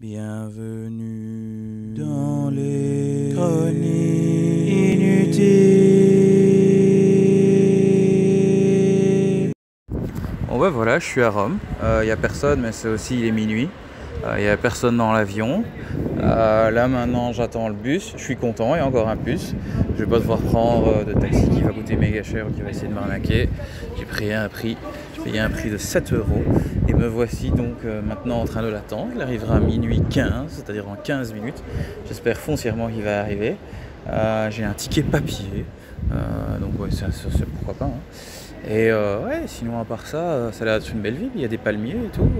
Bienvenue dans les chroniques inutiles. Bon ouais voilà, je suis à Rome, il n'y a personne mais c'est aussi il est minuit, il n'y a personne dans l'avion. Là maintenant j'attends le bus, je suis content, il y a encore un bus. Je vais pas devoir prendre de taxi qui va coûter méga cher ou qui va essayer de m'arnaquer. J'ai payé un prix de 7 € et me voici donc maintenant en train de l'attendre. Il arrivera à minuit 15, c'est-à-dire en 15 minutes. J'espère foncièrement qu'il va arriver. J'ai un ticket papier, donc ouais, ça pourquoi pas. Hein. Et ouais, sinon à part ça, ça a l'air d'être une belle ville, il y a des palmiers et tout.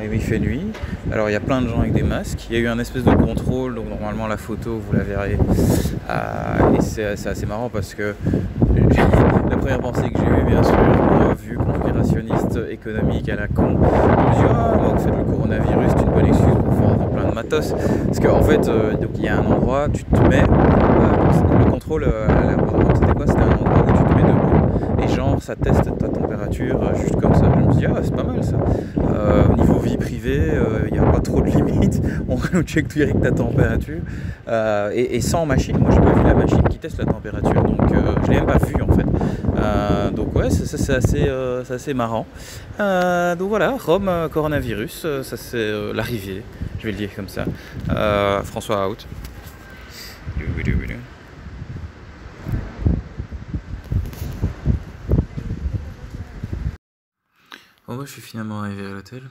Et il fait nuit. Alors il y a plein de gens avec des masques. Il y a eu un espèce de contrôle, donc normalement la photo vous la verrez. Et c'est assez marrant parce que la première pensée que j'ai eue, bien sûr, une vue conspirationniste économique à la con, je me suis dit en fait le coronavirus c'est une bonne excuse pour vendre plein de matos. Parce qu'en fait, donc il y a un endroit, tu te mets, le contrôle à l'aéroport, c'était quoi? C'était un endroit où tu te mets debout et genre ça teste ta température juste comme ça. Je me suis dit c'est pas mal ça. Au niveau vie privée, il n'y a pas trop de limites, on check direct ta température et sans machine. Moi j'ai pas vu la machine qui teste la température, donc je l'ai même pas vu en fait. Donc ouais, c'est assez marrant. Donc voilà, Rome, coronavirus, ça c'est l'arrivée, je vais le dire comme ça. François out. Bon, moi je suis finalement arrivé à l'hôtel.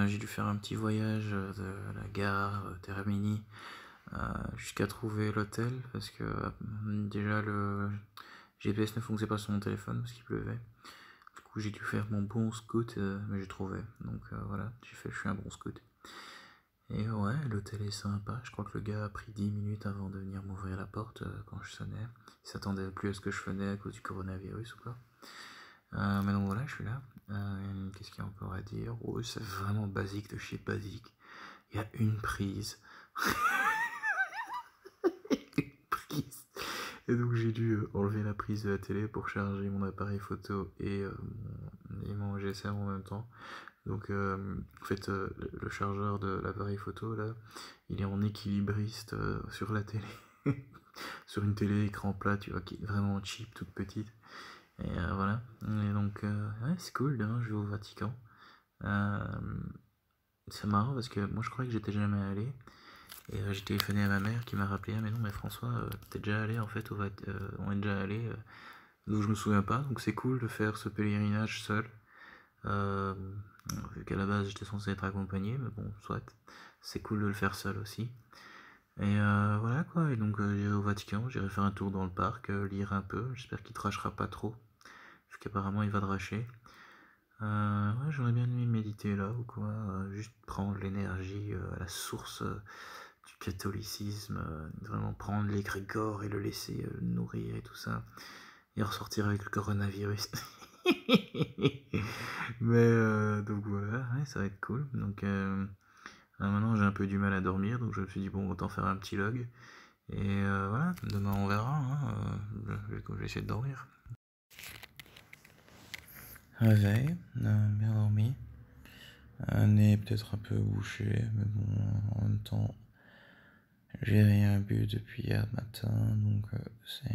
J'ai dû faire un petit voyage de la gare Termini jusqu'à trouver l'hôtel parce que déjà le GPS ne fonctionnait pas sur mon téléphone parce qu'il pleuvait. Du coup j'ai dû faire mon bon scout, mais j'ai trouvé. Donc voilà, je suis un bon scout. Et ouais, l'hôtel est sympa. Je crois que le gars a pris 10 minutes avant de venir m'ouvrir la porte quand je sonnais. Il s'attendait plus à ce que je venais à cause du coronavirus ou quoi. Mais donc voilà, je suis là. Qu'est-ce qu'il y a encore à dire? Oh, c'est vraiment basique de chez basique. Il y a une prise. Une prise. Et donc j'ai dû enlever la prise de la télé pour charger mon appareil photo et mon GSM en même temps. Donc en fait le chargeur de l'appareil photo là, il est en équilibriste sur la télé. Sur une télé écran plat, tu vois, qui est vraiment cheap, toute petite. Et voilà. Et donc ouais, c'est cool, demain je vais au Vatican. C'est marrant parce que moi je croyais que j'étais jamais allé. Et j'ai téléphoné à ma mère qui m'a rappelé, mais non mais François, t'es déjà allé en fait, on est déjà allé, donc je me souviens pas, donc c'est cool de faire ce pèlerinage seul, vu qu'à la base j'étais censé être accompagné, mais bon, soit, c'est cool de le faire seul aussi. Et voilà quoi, et donc j'irai au Vatican, j'irai faire un tour dans le parc, lire un peu, j'espère qu'il trashera pas trop, parce qu'apparemment il va dracher. Ouais, j'aurais bien aimé méditer là ou quoi, juste prendre l'énergie à la source du catholicisme, vraiment prendre l'égrégore et le laisser nourrir et tout ça, et ressortir avec le coronavirus. Mais donc voilà, ouais, ça va être cool. Donc maintenant j'ai un peu du mal à dormir, donc je me suis dit bon, autant faire un petit log. Et voilà, demain on verra, hein, je vais essayer de dormir. Réveil, bien dormi. Un nez peut-être un peu bouché, mais bon, en même temps, j'ai rien bu depuis hier matin, donc c'est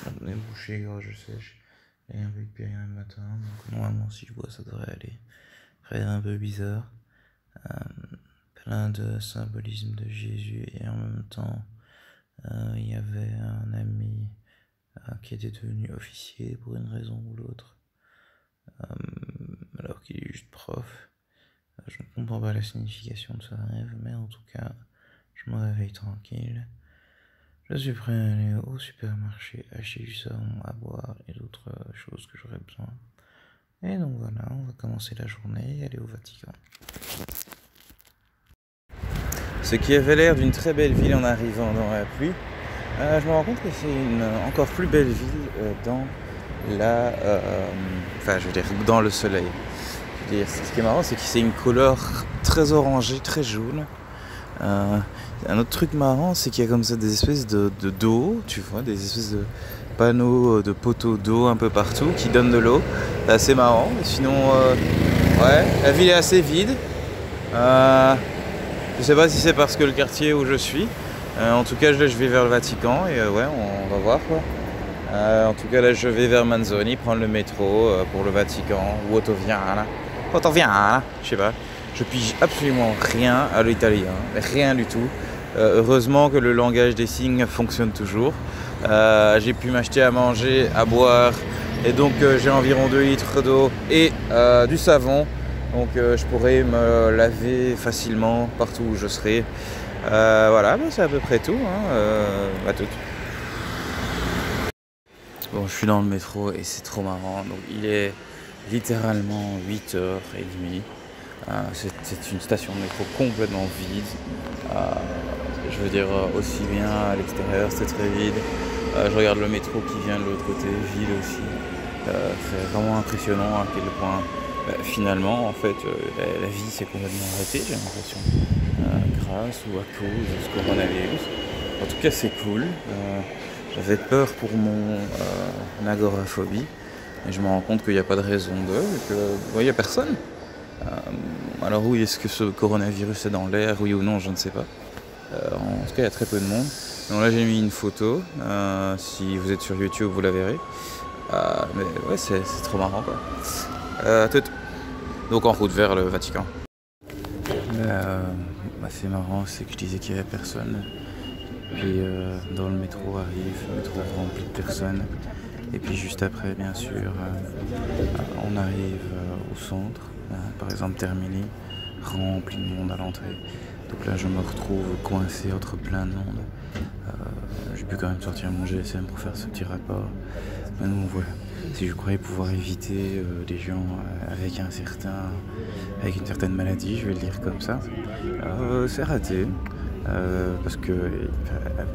un nez bouché, gorge sèche. J'ai rien bu depuis hier matin, donc normalement si je bois ça devrait aller. Rien un peu bizarre. Plein de symbolisme de Jésus et en même temps, il y avait un ami qui était devenu officier pour une raison ou l'autre. Alors qu'il est juste prof. Je ne comprends pas la signification de ce rêve, mais en tout cas, je me réveille tranquille. Je suis prêt à aller au supermarché acheter du savon à boire et d'autres choses que j'aurais besoin. Et donc voilà, on va commencer la journée et aller au Vatican. Ce qui avait l'air d'une très belle ville en arrivant dans la pluie, je me rends compte que c'est une encore plus belle ville dans la... enfin, je veux dire, dans le soleil. Je veux dire, ce qui est marrant, c'est que c'est une couleur très orangée, très jaune. Un autre truc marrant, c'est qu'il y a comme ça des espèces d'eau, tu vois, des espèces de panneaux, de poteaux d'eau un peu partout qui donnent de l'eau. C'est assez marrant, mais sinon, ouais, la ville est assez vide. Je sais pas si c'est parce que le quartier où je suis. En tout cas, là, je vais vers le Vatican et ouais, on va voir quoi. En tout cas, là, je vais vers Manzoni, prendre le métro pour le Vatican ou Ottaviana. Ottaviana, je sais pas. Je pige absolument rien à l'italien, rien du tout. Heureusement que le langage des signes fonctionne toujours. J'ai pu m'acheter à manger, à boire, et donc j'ai environ 2 litres d'eau et du savon. Donc je pourrais me laver facilement partout où je serai. Voilà, c'est à peu près tout. À tout. Bon, je suis dans le métro et c'est trop marrant. Donc il est littéralement 8h30. C'est une station de métro complètement vide. Je veux dire, aussi bien à l'extérieur, c'était très vide. Je regarde le métro qui vient de l'autre côté, vide aussi. C'est vraiment impressionnant à quel point, finalement, en fait, la vie s'est complètement arrêtée, j'ai l'impression. Grâce ou à cause de ce coronavirus. En tout cas, c'est cool. J'avais peur pour mon agoraphobie. Et je me rends compte qu'il n'y a pas de raison d'eux, et qu'il n'y a personne. Alors oui, est-ce que ce coronavirus est dans l'air, oui ou non, je ne sais pas. En tout cas, il y a très peu de monde. Donc là, j'ai mis une photo. Si vous êtes sur YouTube, vous la verrez. Mais ouais, c'est trop marrant, quoi. Donc en route vers le Vatican. C'est marrant, c'est que je disais qu'il n'y avait personne. Puis dans le métro arrive, le métro rempli de personnes. Et puis juste après, bien sûr, on arrive au centre, par exemple Termini, rempli de monde à l'entrée. Donc là, je me retrouve coincé entre plein de monde. J'ai pu quand même sortir mon GSM pour faire ce petit rapport. Mais non, voilà. Si je croyais pouvoir éviter des gens avec une certaine maladie, je vais le dire comme ça, c'est raté. Parce que,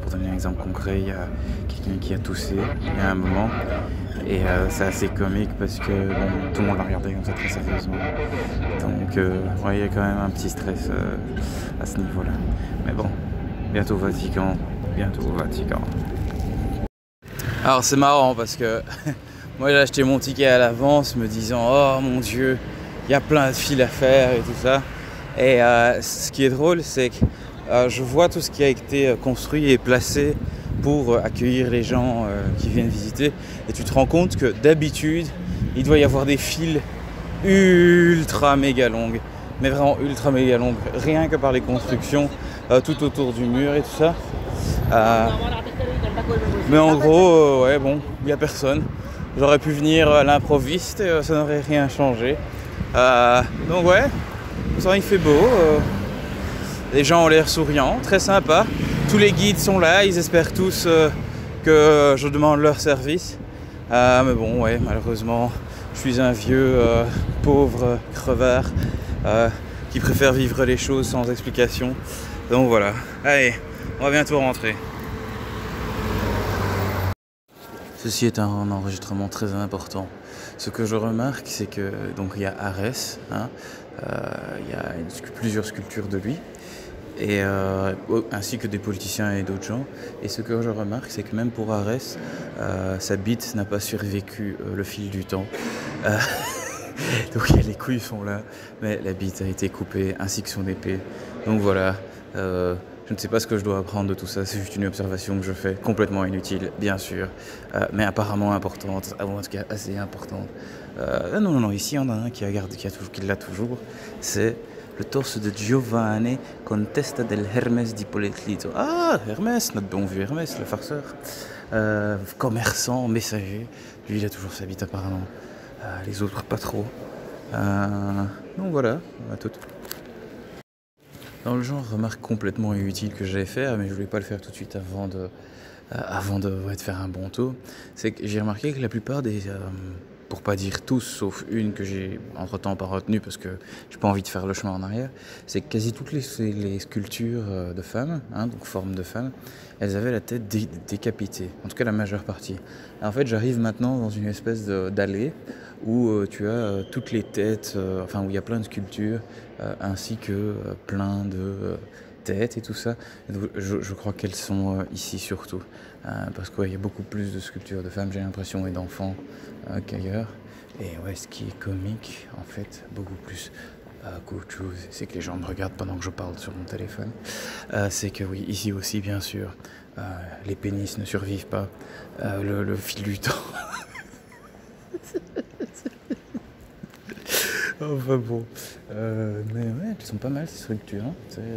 pour donner un exemple concret, il y a quelqu'un qui a toussé il y a un moment. Et c'est assez comique parce que tout le monde l'a regardé comme ça très sérieusement. Donc ouais, il y a quand même un petit stress à ce niveau-là. Mais bon, bientôt au Vatican. Alors c'est marrant parce que moi j'ai acheté mon ticket à l'avance me disant oh mon Dieu, il y a plein de files à faire et tout ça. Et ce qui est drôle, c'est que je vois tout ce qui a été construit et placé pour accueillir les gens qui viennent visiter. Et tu te rends compte que d'habitude, il doit y avoir des files ultra méga longues. Mais vraiment ultra méga longues. Rien que par les constructions tout autour du mur et tout ça. Mais en gros, ouais, bon, il n'y a personne. J'aurais pu venir à l'improviste et ça n'aurait rien changé. Donc ouais, ça il fait beau. Les gens ont l'air souriants, très sympa. Tous les guides sont là, ils espèrent tous que je demande leur service. Mais bon, ouais, malheureusement, je suis un vieux pauvre crevard qui préfère vivre les choses sans explication. Donc voilà, allez, on va bientôt rentrer. Ceci est un enregistrement très important. Ce que je remarque, c'est que donc il y a Arès, il y a plusieurs sculptures de lui. Et ainsi que des politiciens et d'autres gens. Et ce que je remarque, c'est que même pour Arès, sa bite n'a pas survécu le fil du temps. Donc les couilles sont là, mais la bite a été coupée, ainsi que son épée. Donc voilà, je ne sais pas ce que je dois apprendre de tout ça, c'est juste une observation que je fais, complètement inutile, bien sûr, mais apparemment importante, en tout cas assez importante. Non, ici il y en a un qui l'a toujours, c'est le torse de Giovanni Contesta del Hermes di Poletlito. Ah, Hermès, notre bon vieux Hermès, le farceur. Commerçant, messager. Lui, il a toujours sa bite apparemment. Les autres, pas trop. Donc voilà, à tout. Dans le genre, remarque complètement inutile que j'allais faire, mais je voulais pas le faire tout de suite avant de faire un bon tour. C'est que j'ai remarqué que la plupart des... pour pas dire tous, sauf une que j'ai entre-temps pas retenue parce que j'ai pas envie de faire le chemin en arrière, c'est que quasi toutes les sculptures de femmes, donc forme de femmes, elles avaient la tête décapitée, en tout cas la majeure partie. Et en fait, j'arrive maintenant dans une espèce d'allée où tu as toutes les têtes, où il y a plein de sculptures, ainsi que plein de têtes et tout ça. Et donc, je crois qu'elles sont ici surtout, parce qu'il y a beaucoup plus de sculptures de femmes, j'ai l'impression, et d'enfants qu'ailleurs. Et ouais, ce qui est comique, en fait, beaucoup plus Qu'autre chose, c'est que les gens me regardent pendant que je parle sur mon téléphone. C'est que oui, ici aussi, bien sûr, les pénis ne survivent pas. Le fil du temps. Enfin bon. Mais ouais, elles sont pas mal ces structures. Hein.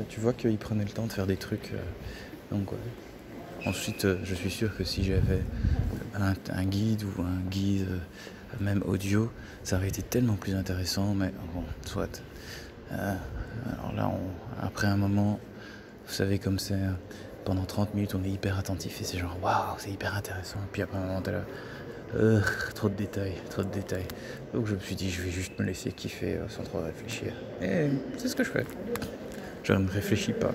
Tu vois qu'ils prenaient le temps de faire des trucs. Donc ouais. Ensuite, je suis sûr que si j'avais un guide ou un guide même audio, ça aurait été tellement plus intéressant, mais bon, soit. Alors là, après un moment, vous savez comme c'est, pendant 30 minutes, on est hyper attentif et c'est genre, waouh, c'est hyper intéressant. Puis après un moment, t'es là, trop de détails, trop de détails. Donc je me suis dit, je vais juste me laisser kiffer sans trop réfléchir. Et c'est ce que je fais. Je ne réfléchis pas.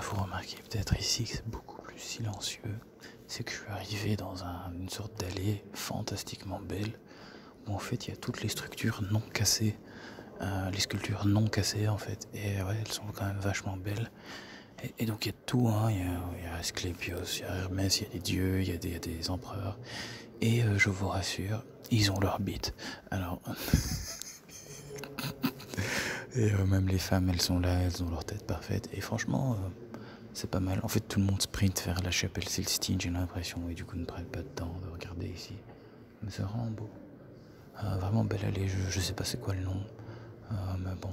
Vous remarquez peut-être ici que c'est beaucoup plus silencieux. C'est que je suis arrivé dans une sorte d'allée fantastiquement belle, où en fait il y a toutes les structures non cassées, les sculptures non cassées en fait, et ouais, elles sont quand même vachement belles. Et donc il y a tout, hein. Il y a Asclépios, il y a Hermès, il y a des dieux, il y a des empereurs, et je vous rassure, ils ont leur bite. Alors... et même les femmes, elles sont là, elles ont leur tête parfaite, et franchement... c'est pas mal. En fait, tout le monde sprint vers la chapelle Sixtine, j'ai l'impression, et du coup ne prennent pas de temps de regarder ici. Mais c'est vraiment beau. Vraiment belle allée, je sais pas c'est quoi le nom. Mais bon.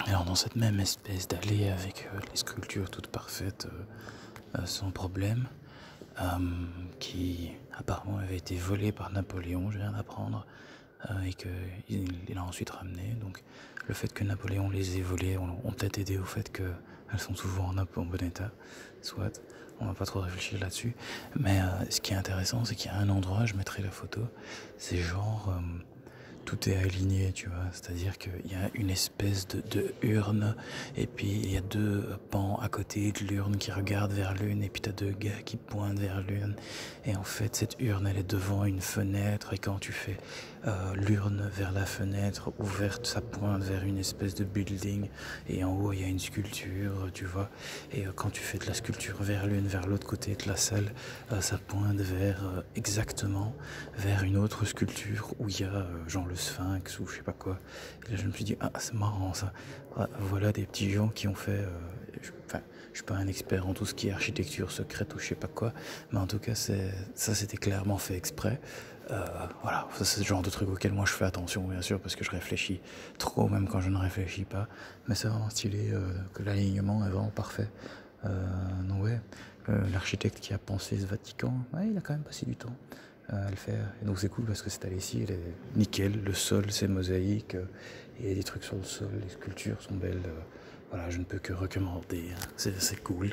Alors dans cette même espèce d'allée avec les sculptures toutes parfaites, sans problème, qui apparemment avait été volée par Napoléon, je viens d'apprendre, et qu'il a ensuite ramené. Donc le fait que Napoléon les ait volées ont peut-être aidé au fait qu'elles sont toujours en bon état, soit. On va pas trop réfléchir là-dessus. Mais ce qui est intéressant, c'est qu'il y a un endroit, je mettrai la photo, c'est genre... tout est aligné, tu vois, c'est-à-dire qu'il y a une espèce de urne, et puis il y a deux pans à côté de l'urne qui regardent vers l'une, et puis t'as deux gars qui pointent vers l'urne, et en fait cette urne elle est devant une fenêtre, et quand tu fais l'urne vers la fenêtre ouverte, ça pointe vers une espèce de building, et en haut il y a une sculpture, tu vois, et quand tu fais de la sculpture vers l'une, vers l'autre côté de la salle, ça pointe vers exactement vers une autre sculpture où il y a genre le sphinx ou je sais pas quoi. Et là je me suis dit, ah c'est marrant ça. Voilà des petits gens qui ont fait... je suis pas un expert en tout ce qui est architecture secrète ou je sais pas quoi, mais en tout cas ça c'était clairement fait exprès. Voilà, ça c'est le genre de truc auquel moi je fais attention bien sûr parce que je réfléchis trop même quand je ne réfléchis pas, mais c'est vraiment stylé que l'alignement est vraiment parfait. Donc ouais, l'architecte qui a pensé ce Vatican, ouais, il a quand même passé du temps à le faire. Et donc c'est cool parce que cette allée-ci, elle est nickel, le sol c'est mosaïque, il y a des trucs sur le sol, les sculptures sont belles. Voilà, je ne peux que recommander, hein. C'est cool.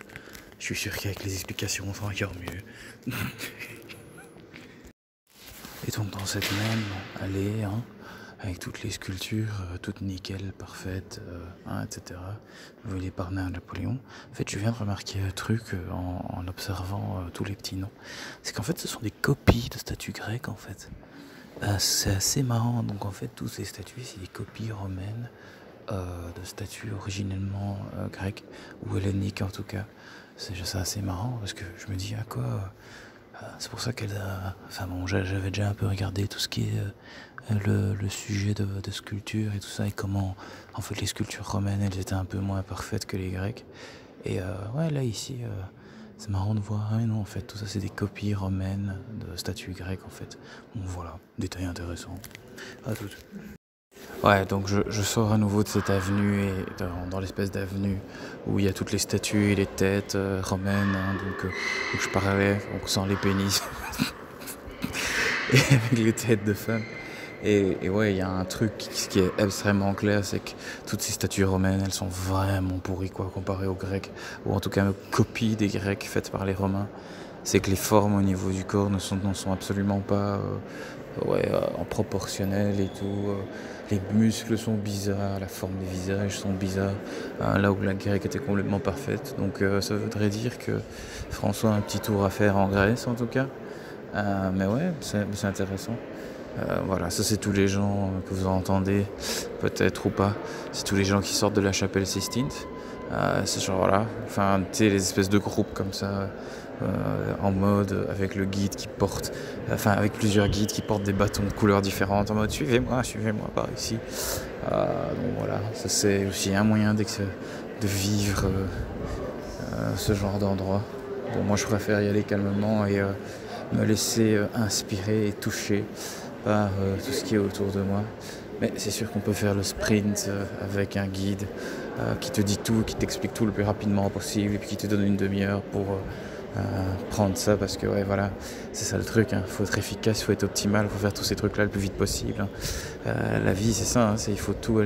Je suis sûr qu'avec les explications, on sera encore mieux. Et donc dans cette même allée, hein, avec toutes les sculptures, toutes nickel, parfaites, hein, etc., volées par Napoléon. En fait, je viens de remarquer un truc en observant tous les petits noms. C'est qu'en fait, ce sont des copies de statues grecques, en fait. C'est assez marrant. Donc, en fait, toutes ces statues, c'est des copies romaines de statues originellement grecques, ou helléniques en tout cas. C'est assez marrant, parce que je me dis, à quoi... c'est pour ça qu'elle a... Enfin bon, j'avais déjà un peu regardé tout ce qui est le sujet de sculpture et tout ça, et comment en fait les sculptures romaines elles étaient un peu moins parfaites que les grecques. Et ouais, là ici, c'est marrant de voir, ah, non en fait tout ça c'est des copies romaines de statues grecques en fait. Donc voilà, détail intéressant. À toutes. Ouais, donc je sors à nouveau de cette avenue, et dans l'espèce d'avenue où il y a toutes les statues et les têtes romaines, hein, donc où je parlais, donc sans les pénis, et avec les têtes de femmes. Et ouais, il y a un truc qui est extrêmement clair, c'est que toutes ces statues romaines, elles sont vraiment pourries quoi, comparées aux Grecs, ou en tout cas une copie des Grecs faites par les Romains. C'est que les formes au niveau du corps ne sont absolument pas en proportionnel et tout. Les muscles sont bizarres, la forme des visages sont bizarres, là où la grecque était complètement parfaite. Donc ça voudrait dire que François a un petit tour à faire en Grèce en tout cas. Mais ouais, c'est intéressant. Voilà, ça c'est tous les gens que vous entendez, peut-être ou pas. C'est tous les gens qui sortent de la chapelle Sixtine. C'est genre voilà, enfin tu sais les espèces de groupes comme ça, en mode avec le guide qui porte, enfin avec plusieurs guides qui portent des bâtons de couleurs différentes en mode suivez-moi par ici. Donc voilà, ça c'est aussi un moyen de vivre ce genre d'endroit. Bon, moi je préfère y aller calmement et me laisser inspirer et toucher par tout ce qui est autour de moi. Mais c'est sûr qu'on peut faire le sprint avec un guide qui te dit tout, qui t'explique tout le plus rapidement possible et puis qui te donne une demi-heure pour prendre ça parce que ouais voilà, c'est ça le truc, hein. Faut être efficace, il faut être optimal, il faut faire tous ces trucs là le plus vite possible, hein. La vie c'est ça, hein, il faut tout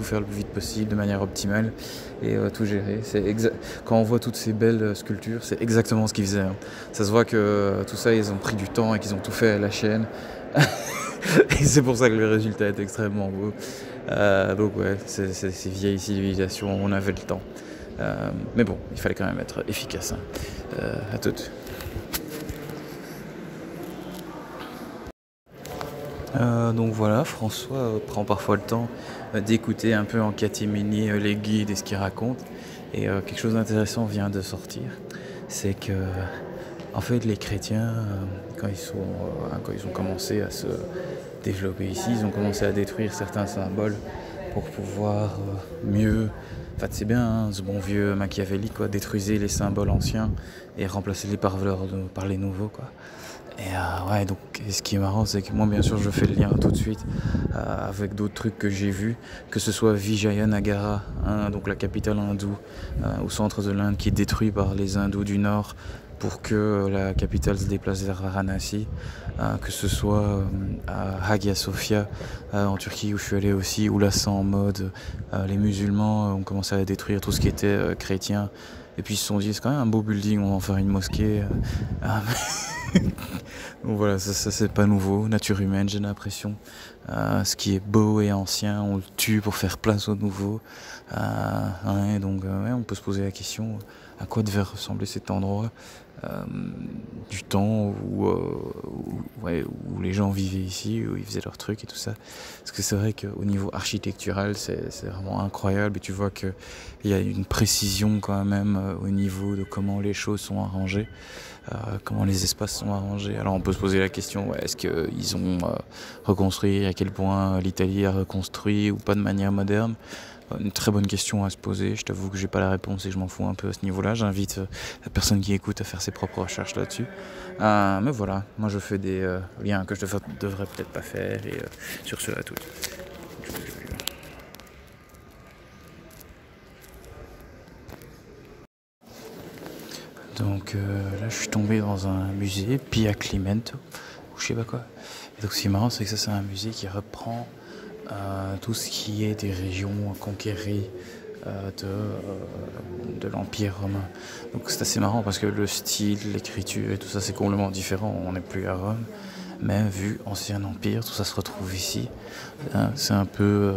faire le plus vite possible de manière optimale et tout gérer. Quand on voit toutes ces belles sculptures, c'est exactement ce qu'ils faisaient, hein. Ça se voit que tout ça ils ont pris du temps et qu'ils ont tout fait à la chaîne. Et c'est pour ça que le résultat est extrêmement beau. Donc ouais, c'est ces vieilles civilisations, on avait le temps. Mais bon, il fallait quand même être efficace, hein. À toutes. Donc voilà, François prend parfois le temps d'écouter un peu en catimini les guides et ce qu'ils racontent. Et quelque chose d'intéressant vient de sortir. C'est que, en fait, les chrétiens, quand ils ont commencé à se développer ici, ils ont commencé à détruire certains symboles pour pouvoir mieux... En fait, c'est bien, hein, ce bon vieux Machiavelli, quoi, détruisez les symboles anciens et remplacez-les par les nouveaux, quoi. Et ouais, donc ce qui est marrant, c'est que moi, bien sûr, je fais le lien tout de suite avec d'autres trucs que j'ai vus, que ce soit Vijayanagara, hein, donc la capitale hindoue au centre de l'Inde, qui est détruite par les hindous du nord pour que la capitale se déplace vers Varanasi, que ce soit à Hagia Sophia en Turquie où je suis allé aussi, où là c'est en mode les musulmans ont commencé à détruire tout ce qui était chrétien, et puis ils se sont dit c'est quand même un beau building, on va en faire une mosquée. Donc voilà, ça c'est pas nouveau, nature humaine j'ai l'impression. Ce qui est beau et ancien, on le tue pour faire place au nouveau. Ouais, donc ouais, on peut se poser la question à quoi devait ressembler cet endroit du temps où les gens vivaient ici, où ils faisaient leurs trucs et tout ça. Parce que c'est vrai qu'au niveau architectural, c'est vraiment incroyable et tu vois qu'il y a une précision quand même au niveau de comment les choses sont arrangées. Comment les espaces sont arrangés. Alors on peut se poser la question, ouais, est-ce qu'ils ont reconstruit, à quel point l'Italie a reconstruit ou pas de manière moderne? Une très bonne question à se poser, je t'avoue que j'ai pas la réponse et je m'en fous un peu à ce niveau-là. J'invite la personne qui écoute à faire ses propres recherches là-dessus. Mais voilà, moi je fais des liens que je devrais peut-être pas faire et sur cela tout. Donc là je suis tombé dans un musée, Pia Climento, ou je sais pas quoi. Et donc ce qui est marrant, c'est que ça c'est un musée qui reprend tout ce qui est des régions conquérées de l'Empire romain. Donc c'est assez marrant parce que le style, l'écriture et tout ça c'est complètement différent. On n'est plus à Rome, mais vu Ancien Empire, tout ça se retrouve ici. C'est un peu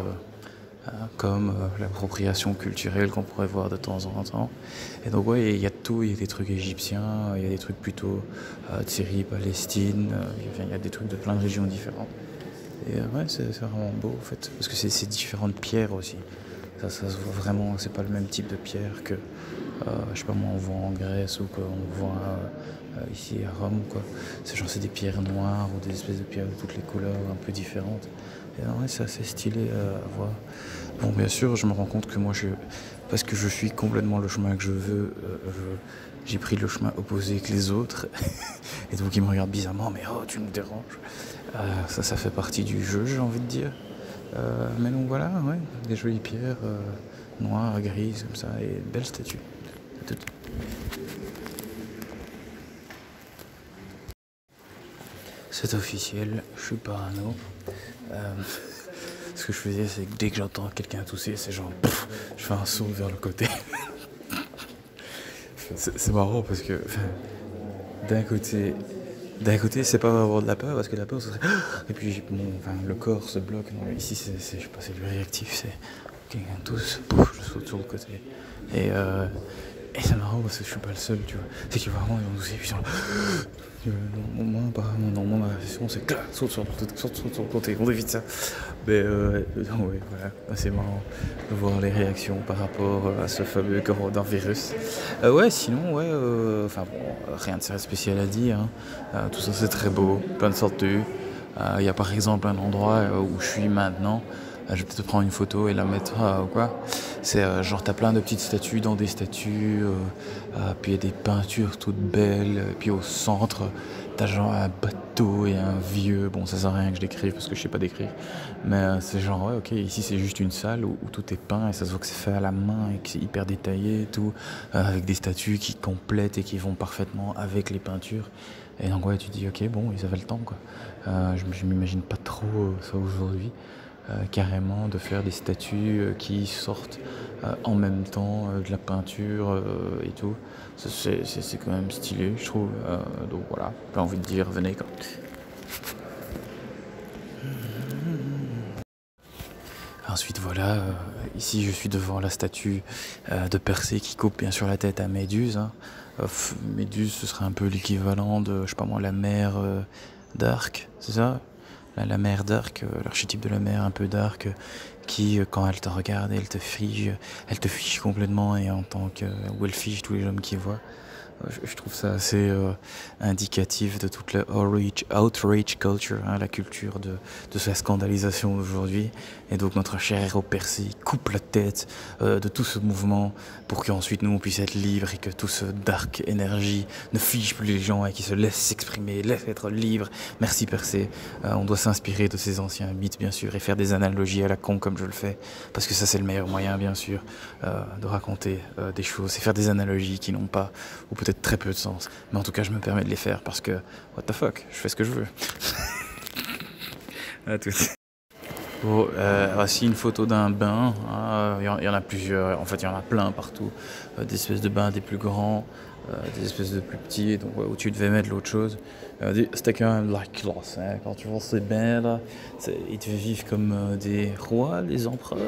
comme l'appropriation culturelle qu'on pourrait voir de temps en temps. Et donc ouais, il y a de tout, il y a des trucs égyptiens, il y a des trucs plutôt de Syrie, Palestine, il y a des trucs de plein de régions différentes. Et ouais, c'est vraiment beau en fait, parce que c'est différentes pierres aussi. Ça se voit vraiment, c'est pas le même type de pierre que, je sais pas moi, on voit en Grèce ou qu'on voit ici à Rome, quoi. C'est des pierres noires ou des espèces de pierres de toutes les couleurs un peu différentes. Et ouais, c'est assez stylé à voir. Bon, bien sûr, je me rends compte que moi, parce que je suis complètement le chemin que je veux, j'ai pris le chemin opposé que les autres. Et donc, ils me regardent bizarrement, mais oh, tu nous déranges. Ça fait partie du jeu, j'ai envie de dire. Mais donc voilà, ouais, des jolies pierres noires, grises, comme ça, et belles statues. C'est officiel, je suis parano. Ce que je faisais, c'est que dès que j'entends quelqu'un tousser, c'est genre, pff, je fais un saut vers le côté. C'est marrant parce que d'un côté, c'est pas avoir de la peur, parce que la peur, ce serait... Et puis, le corps se bloque. Non, ici, je sais pas, c'est du réactif, c'est quelqu'un tousse, pouf, je saute sur le côté. Et c'est marrant parce que je suis pas le seul, tu vois. C'est que vraiment, ils vont nous épuiser. Moi, apparemment, non, moi, ma réflexion, c'est que saute sur le côté, on évite ça. Mais ouais, voilà, c'est marrant de voir les réactions par rapport à ce fameux coronavirus. Ouais, sinon, ouais, enfin bon, rien de très spécial à dire. Hein. Tout ça, c'est très beau, plein de sorties. Il y a par exemple un endroit où je suis maintenant. Je vais peut-être prendre une photo et la mettre ou quoi. C'est genre t'as plein de petites statues dans des statues, puis il y a des peintures toutes belles, et puis au centre t'as genre un bateau et un vieux, bon ça sert à rien que je décrive parce que je sais pas décrire, mais c'est genre ouais ok ici c'est juste une salle où tout est peint et ça se voit que c'est fait à la main et que c'est hyper détaillé et tout, avec des statues qui complètent et qui vont parfaitement avec les peintures. Et donc ouais tu te dis ok bon ils avaient le temps quoi. Je m'imagine pas trop ça aujourd'hui. Carrément de faire des statues qui sortent en même temps de la peinture et tout. C'est quand même stylé, je trouve. Donc voilà, j'ai envie de dire, venez quoi. Ensuite voilà, ici je suis devant la statue de Persée qui coupe bien sûr la tête à Méduse. Hein. Méduse ce serait un peu l'équivalent de, je sais pas moi, la mère d'Arc, c'est ça? La mère d'Arc, l'archétype de la mère un peu d'Arc, qui quand elle te regarde, elle te fige complètement et en tant que, ou elle fige tous les hommes qui voient. Je trouve ça assez indicatif de toute la outrage culture, hein, la culture de la scandalisation d'aujourd'hui. Et donc notre cher héros Persée coupe la tête de tout ce mouvement pour qu'ensuite nous on puisse être libres et que tout ce dark énergie ne fige plus les gens et qu'ils se laissent s'exprimer, laissent être libres. Merci Persée. On doit s'inspirer de ces anciens mythes bien sûr et faire des analogies à la con comme je le fais. Parce que ça c'est le meilleur moyen bien sûr de raconter des choses et faire des analogies qui n'ont pas ou peut-être très peu de sens. Mais en tout cas, je me permets de les faire parce que, what the fuck, je fais ce que je veux. À tous. Bon, voici une photo d'un bain. Il y en a plusieurs, en fait, il y en a plein partout. Des espèces de bains des plus grands, des espèces de plus petits, donc, où tu devais mettre l'autre chose. C'était quand même la classe. Hein. Quand tu vois ces bains là, ils devaient vivre comme des rois, des empereurs,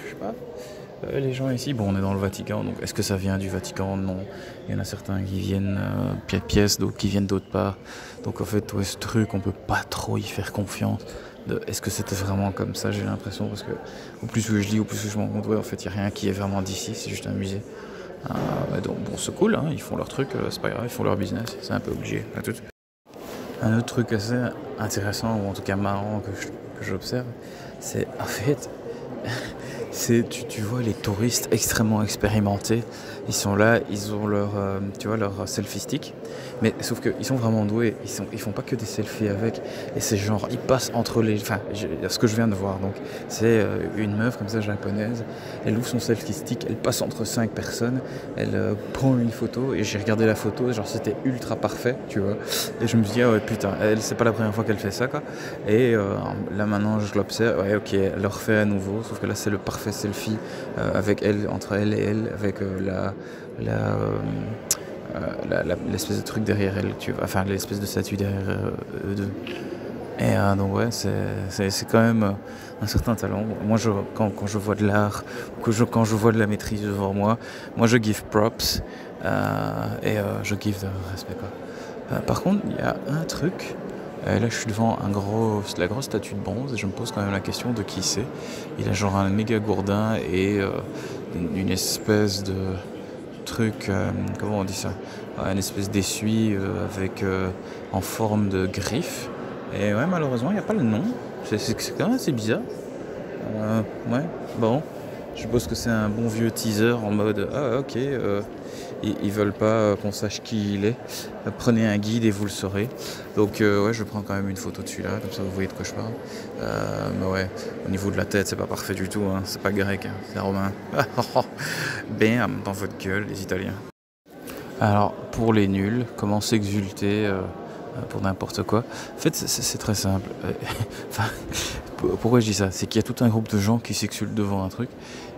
je sais pas. Les gens ici, bon, on est dans le Vatican, donc est-ce que ça vient du Vatican? Non. Il y en a certains qui viennent pied de pièce, d'autres qui viennent d'autre part. Donc en fait, ouais, ce truc, on peut pas trop y faire confiance. Est-ce que c'était vraiment comme ça? J'ai l'impression, parce que au plus que je lis, au plus que je me rends compte, ouais, en fait, il n'y a rien qui est vraiment d'ici, c'est juste un musée. Donc bon, c'est cool, hein, ils font leur truc, c'est pas grave, ils font leur business, c'est un peu obligé. À tout. Un autre truc assez intéressant, ou en tout cas marrant que j'observe, c'est en fait. Tu vois les touristes extrêmement expérimentés, ils sont là, ils ont leur selfie stick, mais sauf qu'ils sont vraiment doués, ils font pas que des selfies avec, et c'est genre, ils passent entre les, enfin, ce que je viens de voir, donc c'est une meuf comme ça japonaise, elle ouvre son selfie stick, elle passe entre 5 personnes, elle prend une photo, et j'ai regardé la photo, genre c'était ultra parfait, tu vois, et je me suis dit, ah ouais putain, c'est pas la première fois qu'elle fait ça quoi, et là maintenant je l'observe, ouais ok, elle le refait à nouveau, sauf que là c'est le parfait selfie avec elle, entre elle et elle, avec l'espèce de truc derrière elle, tu vois, enfin l'espèce de statue derrière eux deux. Et donc ouais, c'est quand même un certain talent. Moi, quand je vois de l'art, quand je vois de la maîtrise devant moi, je give props et je give de respect quoi. Par contre, il y a un truc. Là, je suis devant la grosse statue de bronze et je me pose quand même la question de qui c'est. Il a genre un méga gourdin et une espèce de truc, comment on dit ça? Une espèce d'essuie avec en forme de griffe. Et ouais, malheureusement, il n'y a pas le nom. C'est quand même assez bizarre. Ouais, bon. Je suppose que c'est un bon vieux teaser en mode ah ok, ils veulent pas qu'on sache qui il est. Prenez un guide et vous le saurez. Donc ouais, je prends quand même une photo de celui-là, comme ça vous voyez de quoi je parle. Mais ouais, au niveau de la tête, c'est pas parfait du tout. Hein. C'est pas grec, hein. C'est romain. Bam, dans votre gueule, les Italiens. Alors pour les nuls, comment s'exulter pour n'importe quoi. En fait, c'est très simple. Enfin, pourquoi je dis ça? C'est qu'il y a tout un groupe de gens qui s'exultent devant un truc.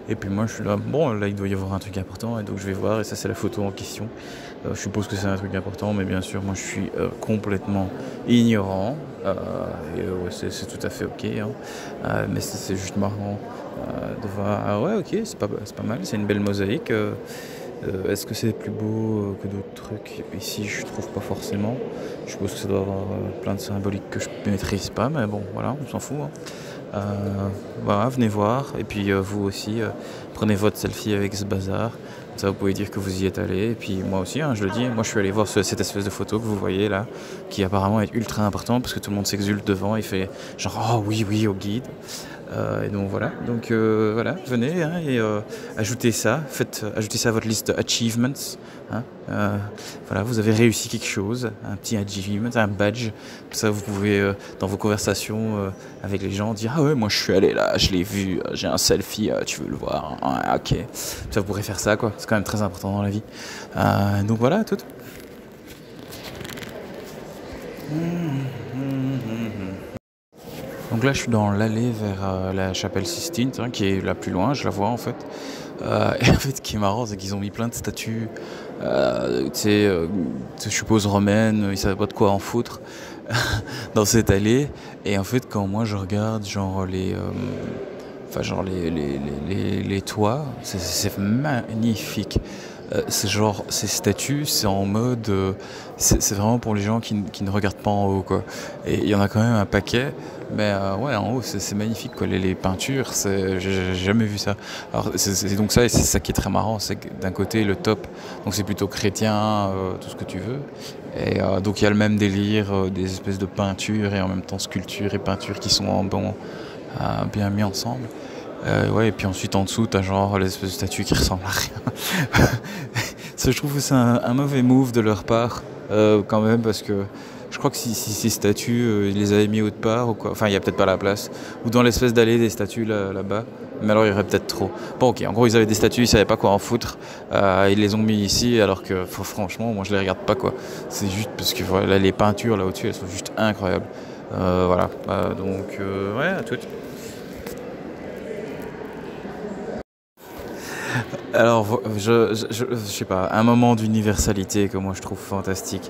Et puis moi, je suis là, bon, là, il doit y avoir un truc important. Et donc, je vais voir. Et ça, c'est la photo en question. Je suppose que c'est un truc important. Mais bien sûr, moi, je suis complètement ignorant. Et ouais, c'est tout à fait OK. Hein. Mais c'est juste marrant de voir. Ah ouais, OK, c'est pas mal. C'est une belle mosaïque. Est-ce que c'est plus beau que d'autres trucs? Ici, je trouve pas forcément. Je suppose que ça doit avoir plein de symboliques que je ne maîtrise pas, mais bon, voilà, on s'en fout, hein. Voilà, venez voir. Et puis vous aussi, prenez votre selfie avec ce bazar. Comme ça, vous pouvez dire que vous y êtes allé. Et puis moi aussi, hein, je le dis, moi je suis allé voir cette espèce de photo que vous voyez là, qui apparemment est ultra important parce que tout le monde s'exulte devant. Il fait genre, oh oui, oui, au guide. Et donc voilà, voilà, venez, hein, et ajoutez ça, ajoutez ça à votre liste achievements, hein. Voilà, vous avez réussi quelque chose, un petit achievement, un badge. Comme ça, vous pouvez dans vos conversations avec les gens dire, ah ouais, moi je suis allé là, je l'ai vu, j'ai un selfie, tu veux le voir, ah, ok. Ça, vous pourrez faire ça, quoi. C'est quand même très important dans la vie. Donc voilà, tout. Donc là, je suis dans l'allée vers la chapelle Sistine, hein, qui est la plus loin, je la vois en fait. Et en fait, ce qui est marrant, c'est qu'ils ont mis plein de statues, tu sais, je suppose romaines, ils savaient pas de quoi en foutre, dans cette allée. Et en fait, quand moi je regarde, genre les toits, c'est magnifique. C'est genre, ces statues, c'est en mode, c'est vraiment pour les gens qui ne regardent pas en haut, quoi. Et il y en a quand même un paquet, mais ouais, en haut, c'est magnifique, quoi. Les peintures, j'ai jamais vu ça. Alors, c'est donc ça, et c'est ça qui est très marrant, c'est que d'un côté, le top, donc c'est plutôt chrétien, tout ce que tu veux. Et donc il y a le même délire, des espèces de peintures et en même temps sculptures et peintures qui sont bien mis ensemble. Ouais, et puis ensuite en dessous, t'as genre l'espèce de statue qui ressemble à rien. Ça, je trouve que c'est un mauvais move de leur part, quand même, parce que je crois que si ces statues, ils les avaient mis autre part, ou quoi, enfin, il n'y a peut-être pas la place, ou dans l'espèce d'allée des statues là-bas, mais alors il y aurait peut-être trop. Bon, ok, en gros, ils avaient des statues, ils savaient pas quoi en foutre, ils les ont mis ici, alors que, franchement, moi je les regarde pas, quoi. C'est juste parce que voilà, les peintures là au-dessus, elles sont juste incroyables. Voilà, donc, ouais, à toutes. Alors, je sais pas, un moment d'universalité que moi je trouve fantastique.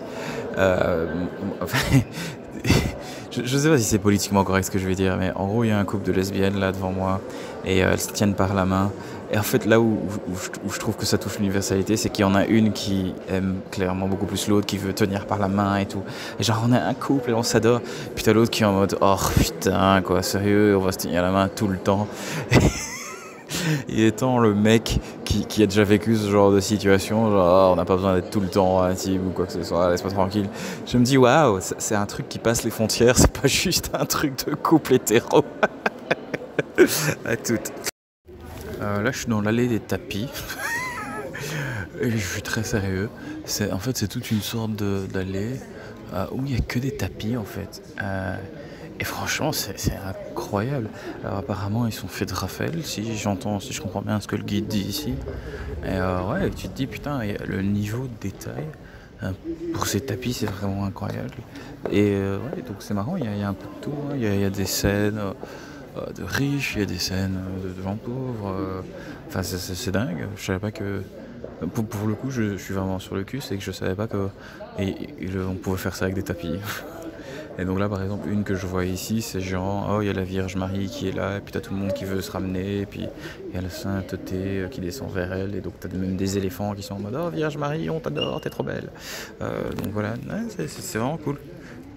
Euh, enfin, je sais pas si c'est politiquement correct ce que je vais dire, mais en gros, il y a un couple de lesbiennes là devant moi et elles se tiennent par la main. Et en fait, là où je trouve que ça touche l'universalité, c'est qu'il y en a une qui aime clairement beaucoup plus l'autre, qui veut tenir par la main et tout. Et genre, on est un couple et on s'adore. Puis t'as l'autre qui est en mode, oh putain, quoi, sérieux, on va se tenir la main tout le temps. Et étant le mec qui a déjà vécu ce genre de situation, genre on n'a pas besoin d'être tout le temps intime ou quoi que ce soit, laisse-moi tranquille. Je me dis waouh, c'est un truc qui passe les frontières, c'est pas juste un truc de couple hétéro. À toutes. Là je suis dans l'allée des tapis. Et je suis très sérieux. En fait c'est toute une sorte d'allée où il n'y a que des tapis en fait. Et franchement, c'est incroyable. Alors apparemment, ils sont faits de Raphaël, si je comprends bien ce que le guide dit ici. Et ouais, tu te dis, putain, le niveau de détail pour ces tapis, c'est vraiment incroyable. Et ouais, donc c'est marrant, il y a un peu de tout, hein. Il y a des scènes de riches, il y a des scènes de gens pauvres. Enfin, c'est dingue. Je savais pas que... Pour le coup, je suis vraiment sur le cul, c'est que je savais pas que on pouvait faire ça avec des tapis. Et donc là, par exemple, une que je vois ici, c'est genre, oh, il y a la Vierge Marie qui est là, et puis t'as tout le monde qui veut se ramener, et puis il y a la sainteté qui descend vers elle, et donc t'as même des éléphants qui sont en mode, oh, Vierge Marie, on t'adore, t'es trop belle. Donc voilà, ouais, c'est vraiment cool.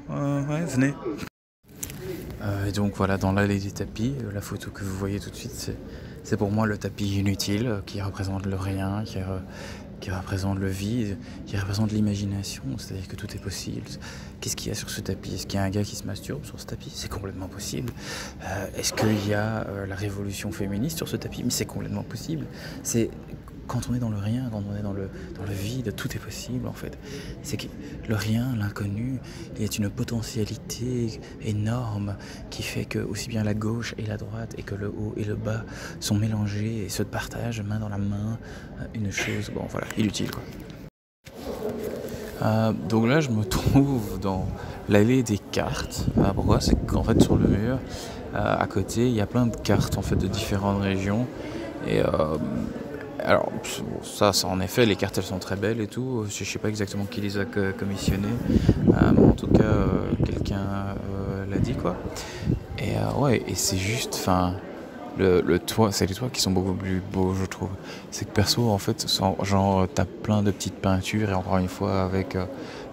Ouais, venez. Et donc voilà, dans l'allée des tapis, la photo que vous voyez tout de suite, c'est pour moi le tapis inutile, qui représente le rien, qui représente le vide, qui représente l'imagination, c'est-à-dire que tout est possible. Qu'est-ce qu'il y a sur ce tapis? Est-ce qu'il y a un gars qui se masturbe sur ce tapis? C'est complètement possible. Est-ce qu'il y a la révolution féministe sur ce tapis? Mais c'est complètement possible. C'est quand on est dans le rien, quand on est dans le vide, tout est possible en fait. C'est que le rien, l'inconnu, il y a une potentialité énorme qui fait que aussi bien la gauche et la droite et que le haut et le bas sont mélangés et se partagent main dans la main une chose, bon voilà, inutile quoi. Donc là je me trouve dans l'allée des cartes. Pourquoi? C'est qu'en fait sur le mur à côté il y a plein de cartes en fait de différentes régions et alors ça en effet les cartes elles sont très belles et tout, je sais pas exactement qui les a commissionnées, mais en tout cas quelqu'un l'a dit quoi. Et ouais, et c'est juste, enfin le toit, c'est les toits qui sont beaucoup plus beaux, je trouve. C'est que perso, en fait, genre, t'as plein de petites peintures et encore une fois avec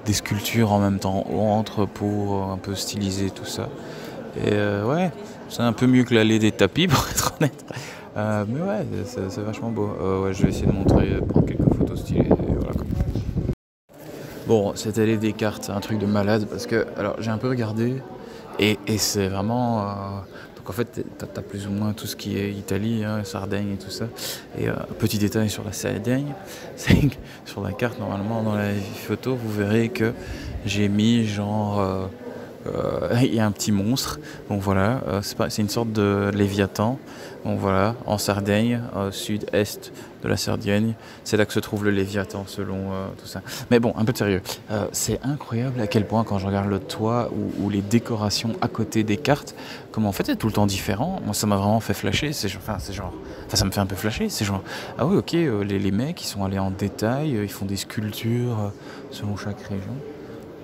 des sculptures en même temps entre pour un peu styliser tout ça. Et ouais, c'est un peu mieux que l'allée des tapis pour être honnête. Mais ouais, c'est vachement beau. Ouais, je vais essayer de montrer, prendre quelques photos stylées. Et voilà, quoi. Bon, cette allée des cartes, c'est un truc de malade parce que, alors j'ai un peu regardé et c'est vraiment. Donc en fait, t'as plus ou moins tout ce qui est Italie, hein, Sardaigne et tout ça. Et petit détail sur la Sardaigne, c'est que sur la carte, normalement, dans la photo, vous verrez que j'ai mis genre. Il y a un petit monstre, donc voilà, c'est une sorte de Léviathan, donc voilà, en Sardaigne, au sud-est de la Sardaigne, c'est là que se trouve le Léviathan selon tout ça. Mais bon, un peu de sérieux, c'est incroyable à quel point quand je regarde le toit ou les décorations à côté des cartes, comme en fait c'est tout le temps différent, moi ça m'a vraiment fait flasher, ça me fait un peu flasher, c'est genre, ah oui ok, les mecs ils sont allés en détail, ils font des sculptures selon chaque région.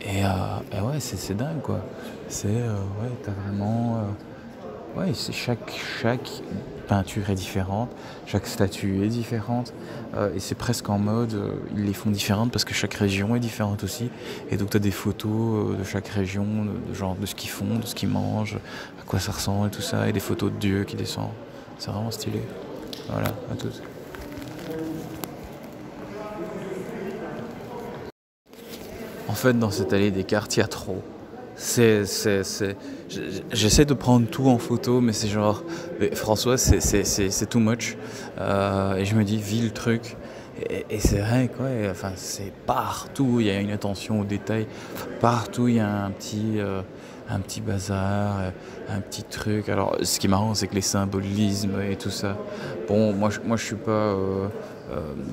Et ouais, c'est dingue quoi. Ouais, t'as vraiment. Ouais, chaque peinture est différente, chaque statue est différente. Et c'est presque en mode, ils les font différentes parce que chaque région est différente aussi. Et donc t'as des photos de chaque région, de genre de ce qu'ils font, de ce qu'ils mangent, à quoi ça ressemble et tout ça. Et des photos de Dieu qui descendent. C'est vraiment stylé. Voilà, à tous. En fait, dans cette allée des cartes, il y a trop. J'essaie de prendre tout en photo, mais c'est genre, mais François, c'est too much. Et je me dis, vis le truc. Et c'est vrai, quoi. Enfin, c'est partout, il y a une attention aux détails. Partout, il y a un petit bazar, un petit truc. Alors, ce qui est marrant, c'est que les symbolismes et tout ça. Bon, moi je suis pas,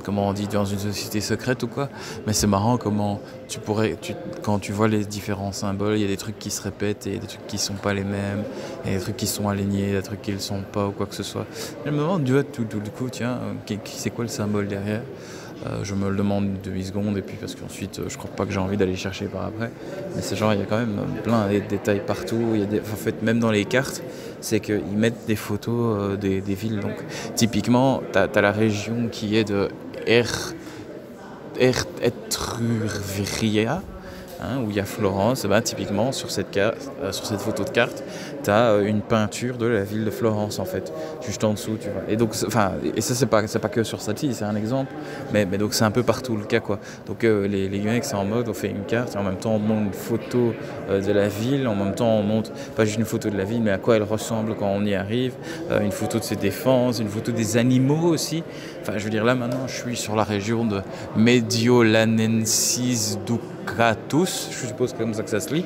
comment on dit, dans une société secrète ou quoi, mais c'est marrant comment quand tu vois les différents symboles, il y a des trucs qui se répètent et des trucs qui sont pas les mêmes, et des trucs qui sont alignés, des trucs qui le sont pas ou quoi que ce soit. Je me demande du coup, tiens, c'est quoi le symbole derrière? Je me le demande 2 secondes et puis parce qu'ensuite je crois pas que j'ai envie d'aller chercher par après, mais c'est genre il y a quand même plein de détails partout, en fait même dans les cartes c'est qu'ils mettent des photos des villes, donc typiquement t'as la région qui est de Etruria, hein, où il y a Florence, et ben, typiquement sur sur cette photo de carte, tu as une peinture de la ville de Florence en fait, juste en dessous, tu vois. Et donc, et ça c'est pas que sur celle-ci, c'est un exemple, mais donc c'est un peu partout le cas quoi. Donc les mecs c'est en mode on fait une carte et en même temps on monte une photo de la ville, en même temps on monte pas juste une photo de la ville, mais à quoi elle ressemble quand on y arrive, une photo de ses défenses, une photo des animaux aussi. Enfin, je veux dire là maintenant je suis sur la région de Mediolanensis Ducatus, je suppose que c'est comme ça que ça se lit.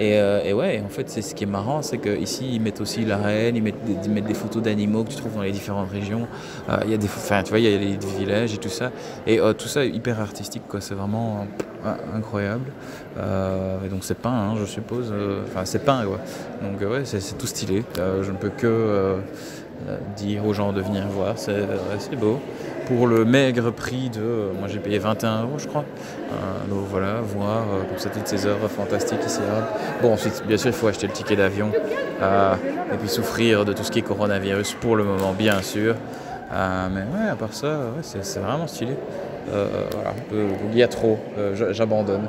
Et ouais, en fait, c'est ce qui est marrant, c'est qu'ici, ils mettent aussi la reine, ils mettent des photos d'animaux que tu trouves dans les différentes régions. Il y a tu vois, il y a les villages et tout ça. Et tout ça est hyper artistique, quoi. C'est vraiment incroyable. Et donc, c'est peint, hein, je suppose. Enfin, c'est peint, quoi. Donc, ouais, c'est tout stylé. Je ne peux que dire aux gens de venir voir. C'est beau. Pour le maigre prix de... moi j'ai payé 21 € je crois. Donc voilà, voir comme ça toutes ces œuvres fantastiques ici. Bon ensuite bien sûr il faut acheter le ticket d'avion et puis souffrir de tout ce qui est coronavirus pour le moment bien sûr. Mais ouais à part ça ouais, c'est vraiment stylé. Voilà, il y a trop, j'abandonne.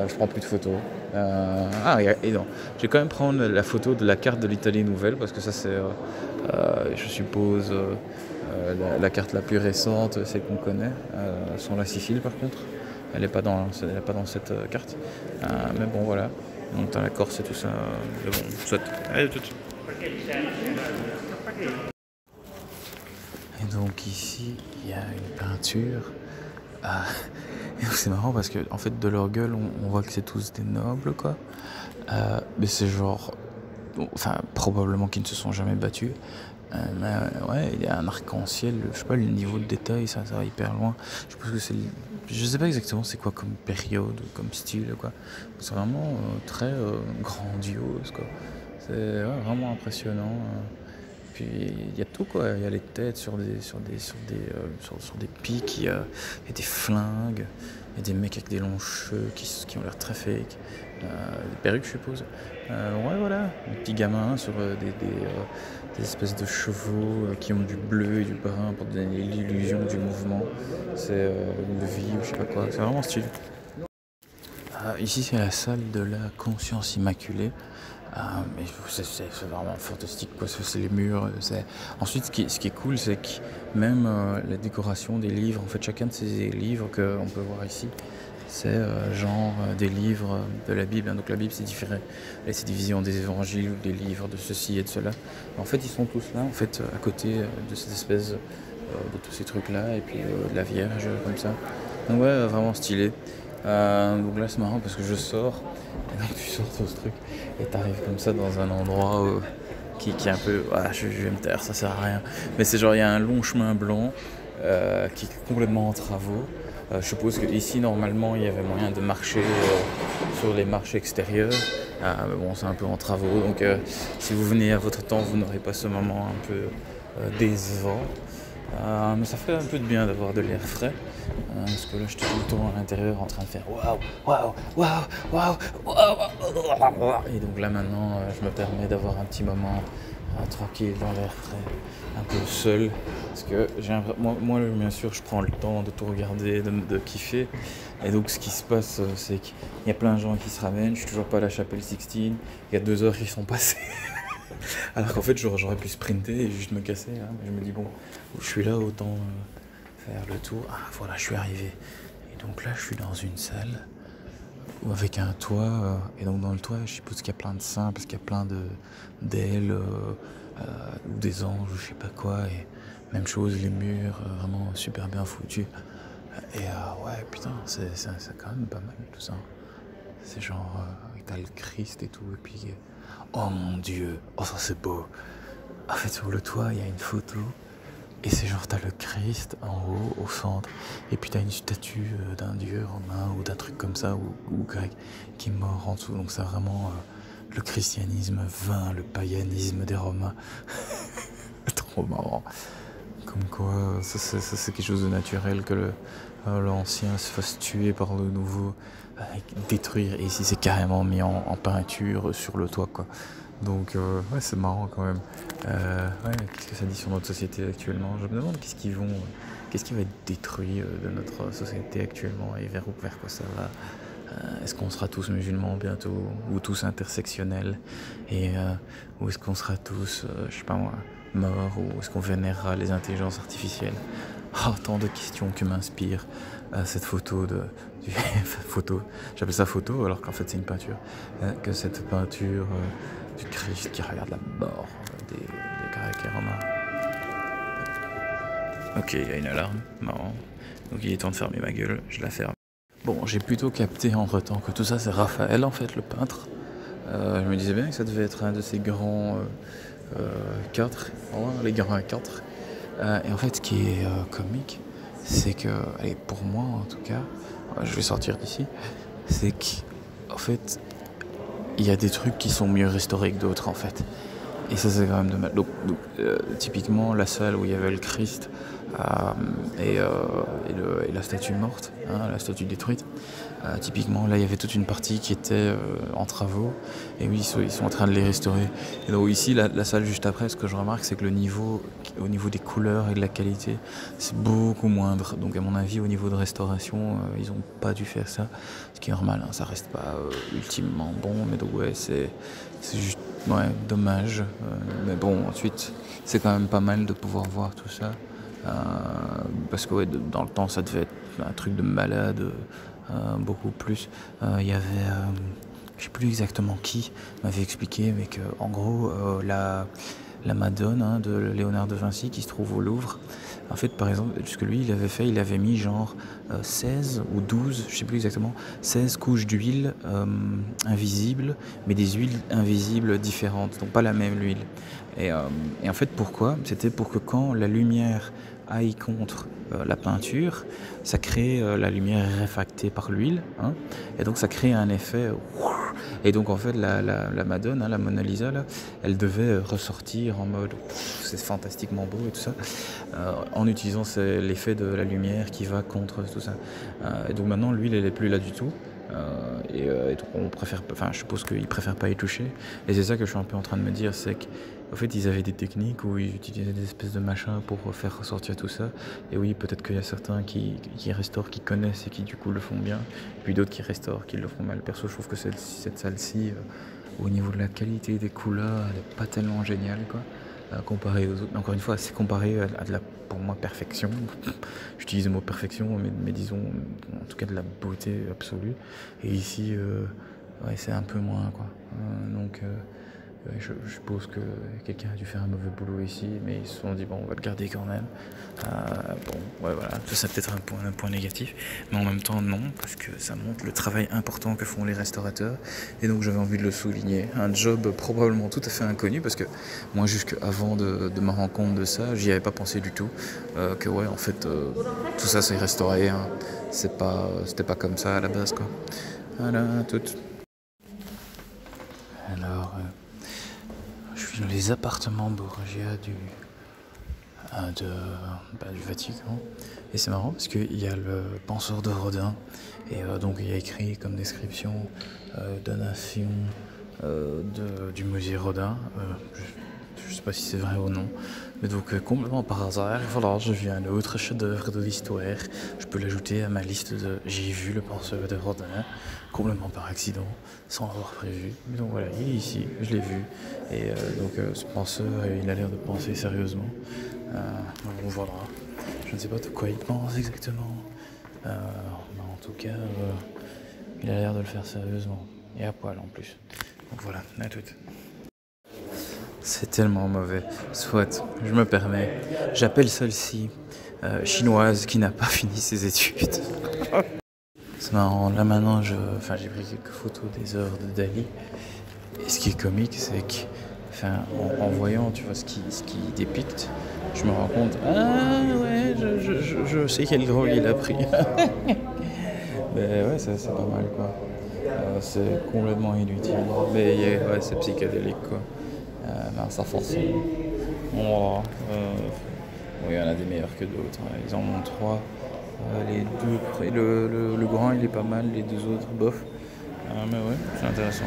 Je prends plus de photos. Et non, je vais quand même prendre la photo de la carte de l'Italie nouvelle parce que ça c'est, je suppose, la carte la plus récente, celle qu'on connaît, sans la Sicile par contre. Elle n'est pas dans cette carte. Mais bon voilà. Donc t'as la Corse et tout ça. Mais bon, soit. Allez, tout de suite. Et donc ici, il y a une peinture. Et c'est marrant parce que en fait de leur gueule on voit que c'est tous des nobles quoi. Mais c'est genre, enfin probablement qu'ils ne se sont jamais battus. Mais ouais, il y a un arc-en-ciel, je sais pas le niveau de détail, ça va hyper loin. Je pense que je sais pas exactement c'est quoi comme période ou comme style quoi. C'est vraiment très grandiose quoi. C'est vraiment impressionnant. Puis il y a tout quoi, il y a les têtes sur des pics, il y a des flingues, Il y a des mecs avec des longs cheveux qui ont l'air très fake. Des perruques, je suppose. Ouais, voilà, des petits gamins sur des espèces de chevaux qui ont du bleu et du brun pour donner l'illusion du mouvement. C'est de vie ou je sais pas quoi. C'est vraiment stylé. Ici, c'est la salle de la Conscience Immaculée. Mais c'est vraiment fantastique, quoi. C'est les murs. Ensuite, ce qui est cool, c'est que même la décoration des livres, en fait, chacun de ces livres qu'on peut voir ici, c'est des livres de la Bible. Hein. Donc la Bible, c'est différent. Et c'est divisé en des évangiles ou des livres de ceci et de cela. En fait, ils sont tous là, en fait, à côté de cette espèce de tous ces trucs-là, et puis de la Vierge, comme ça. Donc ouais, vraiment stylé. Donc là c'est marrant parce que je sors et donc tu sors de ce truc et t'arrives comme ça dans un endroit qui est un peu... je vais me taire, ça sert à rien. Mais c'est genre il y a un long chemin blanc qui est complètement en travaux. Je suppose qu'ici normalement il y avait moyen de marcher sur les marches extérieures. Mais bon c'est un peu en travaux donc si vous venez à votre temps vous n'aurez pas ce moment un peu décevant. Mais ça fait un peu de bien d'avoir de l'air frais parce que là j'étais tout le temps à l'intérieur en train de faire waouh waouh waouh waouh waouh et donc là maintenant je me permets d'avoir un petit moment tranquille dans l'air frais, un peu seul parce que moi bien sûr je prends le temps de tout regarder, de kiffer et donc ce qui se passe c'est qu'il y a plein de gens qui se ramènent, je suis toujours pas à la chapelle Sixtine, il y a 2 heures qui sont passées. Alors qu'en fait j'aurais pu sprinter et juste me casser, hein. Mais je me dis bon, je suis là, autant faire le tour. Voilà, je suis arrivé. Et donc là je suis dans une salle avec un toit, et donc dans le toit je suppose qu'il y a plein de saints parce qu'il y a plein d'ailes ou des anges ou je sais pas quoi, et même chose, les murs vraiment super bien foutus. Et ouais putain, c'est quand même pas mal tout ça. C'est genre, t'as le Christ et tout, et puis oh mon Dieu, oh ça c'est beau. En fait sur le toit il y a une photo, et c'est genre t'as le Christ en haut, au centre, et puis t'as une statue d'un dieu romain ou d'un truc comme ça, ou grec, qui est mort en dessous. Donc c'est vraiment le christianisme vainc le païanisme des Romains. Trop marrant. Comme quoi, ça c'est quelque chose de naturel que l'ancien se fasse tuer par le nouveau, détruire. Et ici c'est carrément mis en peinture sur le toit, quoi. Donc ouais, c'est marrant quand même. Ouais, qu'est-ce que ça dit sur notre société actuellement? Je me demande qu'est-ce qui va être détruit de notre société actuellement et vers quoi ça va. Est-ce qu'on sera tous musulmans bientôt ou tous intersectionnels, et ou est-ce qu'on sera tous, je sais pas moi, morts, ou est-ce qu'on vénérera les intelligences artificielles? Tant de questions que m'inspire cette photo photo, j'appelle ça photo alors qu'en fait c'est une peinture, que cette peinture du Christ qui regarde la mort des Grecs et Romains. Ok, il y a une alarme, marrant. Donc il est temps de fermer ma gueule, je la ferme. Bon, j'ai plutôt capté entre temps que tout ça c'est Raphaël en fait, le peintre. Je me disais bien que ça devait être un de ces grands 4, les grands 4. Et en fait, ce qui est comique, c'est que, et pour moi en tout cas, je vais sortir d'ici, c'est qu'en fait, il y a des trucs qui sont mieux restaurés que d'autres en fait. Et ça c'est quand même dommage. Donc typiquement la salle où il y avait le Christ et la statue morte, hein, la statue détruite. Typiquement là il y avait toute une partie qui était en travaux, et oui ils sont en train de les restaurer. Et donc ici la salle juste après, ce que je remarque c'est que le niveau, au niveau des couleurs et de la qualité, c'est beaucoup moindre. Donc à mon avis au niveau de restauration ils ont pas dû faire ça, ce qui est normal, hein, ça reste pas ultimement bon, mais donc ouais c'est juste dommage. Mais bon ensuite c'est quand même pas mal de pouvoir voir tout ça. Parce que ouais, dans le temps ça devait être un truc de malade, beaucoup plus. Il y avait, je sais plus exactement qui m'avait expliqué, mais que en gros la Madone, hein, de Léonard de Vinci qui se trouve au Louvre, en fait par exemple ce que lui il avait mis genre 16 ou 12, je sais plus exactement, 16 couches d'huile invisibles, mais des huiles invisibles différentes, donc pas la même huile. Et en fait pourquoi? C'était pour que quand la lumière aille contre la peinture, ça crée la lumière réfractée par l'huile, hein, et donc ça crée un effet. Et donc en fait la Madone, hein, la Mona Lisa là, elle devait ressortir en mode c'est fantastiquement beau et tout ça, en utilisant l'effet de la lumière qui va contre tout ça. Et donc maintenant, l'huile, elle est plus là du tout. Et donc on préfère, enfin, je suppose qu'ils préfèrent pas y toucher. Et c'est ça que je suis un peu en train de me dire, c'est qu'en fait, ils avaient des techniques où ils utilisaient des espèces de machins pour faire ressortir tout ça. Et oui, peut-être qu'il y a certains qui restaurent, qui connaissent et qui du coup le font bien. Puis d'autres qui restaurent, qui le font mal. Perso, je trouve que cette salle-ci, au niveau de la qualité des couleurs, elle est pas tellement géniale, quoi. Comparé aux autres. Mais encore une fois, c'est comparé à de la, pour moi, perfection. J'utilise le mot perfection, mais disons, en tout cas de la beauté absolue. Et ici, ouais, c'est un peu moins, quoi. Donc, je suppose que quelqu'un a dû faire un mauvais boulot ici, mais ils se sont dit, bon, on va le garder quand même. Bon, ouais, voilà, ça c'est peut-être un point négatif, mais en même temps, non, parce que ça montre le travail important que font les restaurateurs, et donc j'avais envie de le souligner. Un job probablement tout à fait inconnu, parce que moi, jusqu'avant de me rendre compte de ça, j'y avais pas pensé du tout, que ouais, en fait, tout ça c'est restauré, hein. C'était pas comme ça à la base, quoi. Voilà, tout. Alors, je suis dans les appartements Borgia du Vatican. Et c'est marrant parce qu'il y a le penseur de Rodin. Et donc il y a écrit comme description donation du musée Rodin. Je sais pas si c'est vrai ou non. Mais donc complètement par hasard, voilà, j'ai vu un autre chef-d'œuvre de l'histoire. Je peux l'ajouter à ma liste de j'ai vu le penseur de Rodin, complètement par accident, sans l'avoir prévu. Mais donc voilà, il est ici, je l'ai vu. Et donc ce penseur, il a l'air de penser sérieusement. Bon voilà, je ne sais pas de quoi il pense exactement. Mais en tout cas, il a l'air de le faire sérieusement. Et à poil en plus. Donc voilà, à toutes. C'est tellement mauvais. Soit, je me permets. J'appelle celle-ci chinoise qui n'a pas fini ses études. C'est marrant. Là maintenant, j'ai pris quelques photos des œuvres de Dali. Et ce qui est comique, c'est que, en voyant, tu vois, ce qui dépicte, je me rends compte, ah ouais, je sais quel drôle il a pris. Mais ouais, c'est pas mal, quoi. C'est complètement inutile. Mais ouais, c'est psychédélique, quoi. Ben, ça force. Voilà. Il y en a des meilleurs que d'autres. Hein. Ils en montrent 3. Les deux, le grand il est pas mal, les 2 autres bof. Mais ouais, c'est intéressant.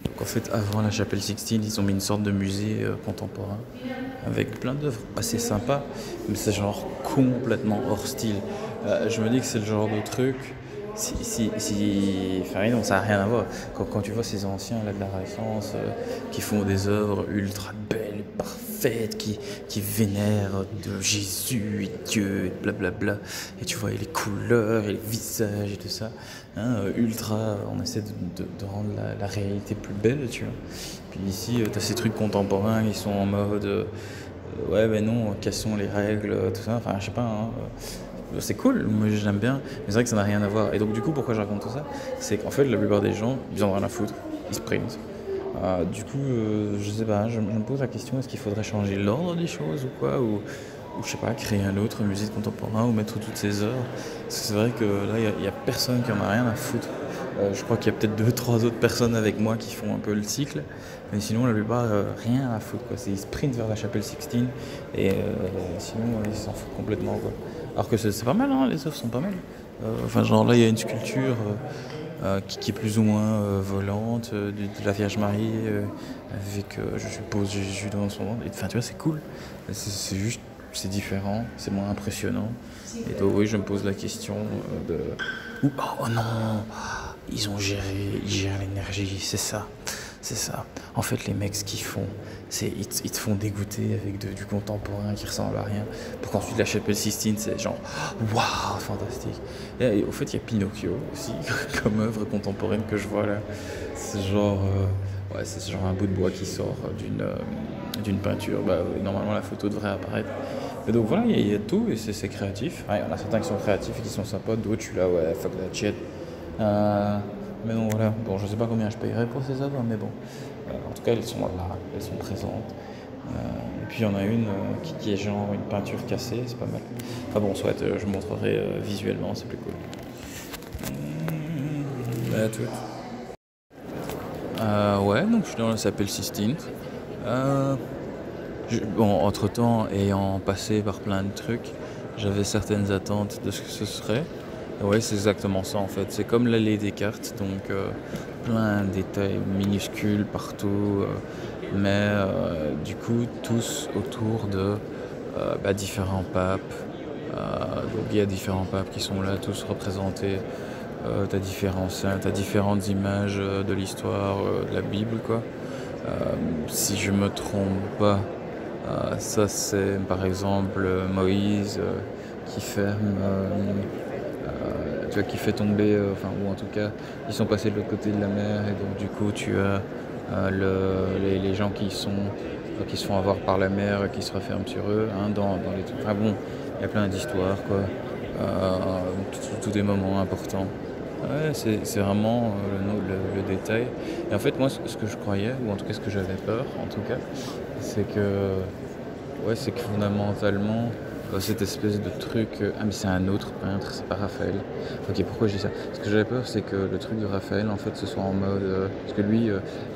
Donc en fait, avant la chapelle Sixtine, ils ont mis une sorte de musée contemporain avec plein d'œuvres assez sympas, mais c'est genre complètement hors style. Je me dis que c'est le genre de truc. Non, ça n'a rien à voir. Quand tu vois ces anciens là, de la Renaissance qui font des œuvres ultra belles, parfaites, qui vénèrent de Jésus et Dieu, et blablabla, et tu vois et les couleurs et les visages et tout ça, hein, ultra, on essaie de rendre la réalité plus belle, tu vois. Puis ici, tu as ces trucs contemporains qui sont en mode ouais, ben non, cassons les règles, tout ça, enfin, je sais pas, hein. C'est cool, moi j'aime bien, mais c'est vrai que ça n'a rien à voir. Et donc du coup, pourquoi je raconte tout ça, c'est qu'en fait, la plupart des gens, ils en ont rien à foutre, ils sprintent. Du coup, je sais pas, je me pose la question, est-ce qu'il faudrait changer l'ordre des choses ou quoi, ou je sais pas, créer un autre musée contemporain ou mettre toutes ces œuvres. Parce que c'est vrai que là, il y a personne qui en a rien à foutre. Je crois qu'il y a peut-être 2-3 autres personnes avec moi qui font un peu le cycle, mais sinon la plupart rien à foutre, quoi. Ils sprintent vers la chapelle Sixtine et sinon ils s'en foutent complètement, quoi. Alors que c'est pas mal, hein, les œuvres sont pas mal. Genre là il y a une sculpture qui est plus ou moins volante de la Vierge Marie avec je suppose Jésus dans son ventre. Enfin tu vois, c'est cool. C'est juste, c'est différent, c'est moins impressionnant. Et donc oui, je me pose la question de oh non, ils gèrent l'énergie, c'est ça. En fait, les mecs, ce qu'ils font, c'est ils te font dégoûter avec du contemporain qui ressemble à rien, pour qu'ensuite la chapelle Sixtine, c'est genre waouh, fantastique. Et au fait, il y a Pinocchio aussi, comme œuvre contemporaine que je vois là. C'est genre ouais, c'est genre un bout de bois qui sort d'une peinture. Normalement, la photo devrait apparaître. Et donc voilà, il y a tout et c'est créatif. Il y en a certains qui sont créatifs et qui sont sympas, d'autres, je suis là, ouais, fuck that shit. Mais donc voilà, bon, je sais pas combien je payerais pour ces œuvres, mais bon, en tout cas, elles sont là, elles sont présentes. Et puis il y en a une qui est genre une peinture cassée, c'est pas mal. Enfin bon, soit je vous montrerai visuellement, c'est plus cool. Tout. Ouais, donc je suis dans la chapelle Sixtine. Bon, entre-temps, ayant passé par plein de trucs, j'avais certaines attentes de ce que ce serait. Et ouais, c'est exactement ça en fait. C'est comme l'allée des cartes, donc plein de détails minuscules partout, mais du coup tous autour de différents papes. Donc il y a différents papes qui sont là, tous représentés. T'as différents saints, t'as différentes images de l'histoire de la Bible, quoi. Si je me trompe pas, ça c'est par exemple Moïse qui ferme, tu vois, qui fait tomber, enfin ou en tout cas ils sont passés de l'autre côté de la mer et donc du coup tu as les gens qui se font avoir par la mer qui se referment sur eux, hein, dans les trucs. Enfin bon, il y a plein d'histoires, quoi. Tous des moments importants. Ouais, c'est vraiment le détail. Et en fait, moi, ce que je croyais, ou en tout cas ce que j'avais peur, en tout cas, c'est que, ouais, c'est que fondamentalement, cette espèce de truc, ah mais c'est un autre peintre, c'est pas Raphaël. Ok, pourquoi je dis ça? Ce que j'avais peur, c'est que le truc de Raphaël, en fait, ce soit en mode, parce que lui,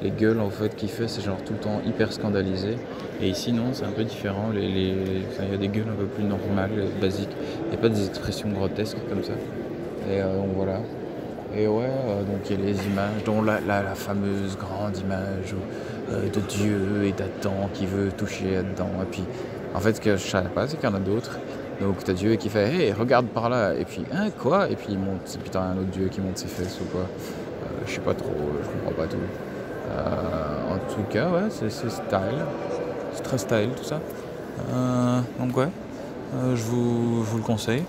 les gueules, en fait, qu'il fait, c'est genre tout le temps hyper scandalisé. Et ici, non, c'est un peu différent. Enfin, il y a des gueules un peu plus normales, basiques. Il n'y a pas des expressions grotesques comme ça. Et donc voilà. Et ouais, donc il y a les images, dont la fameuse grande image de Dieu et d'Adam qui veut toucher Adam. Et puis, en fait, ce que je savais pas, c'est qu'il y en a d'autres. Donc t'as Dieu qui fait hey, regarde par là. Et puis, hein, quoi? Et puis il monte, c'est putain un autre Dieu qui monte ses fesses ou quoi. Je sais pas trop, je comprends pas tout. En tout cas, ouais, c'est style. C'est très style tout ça. Donc ouais, je vous le conseille.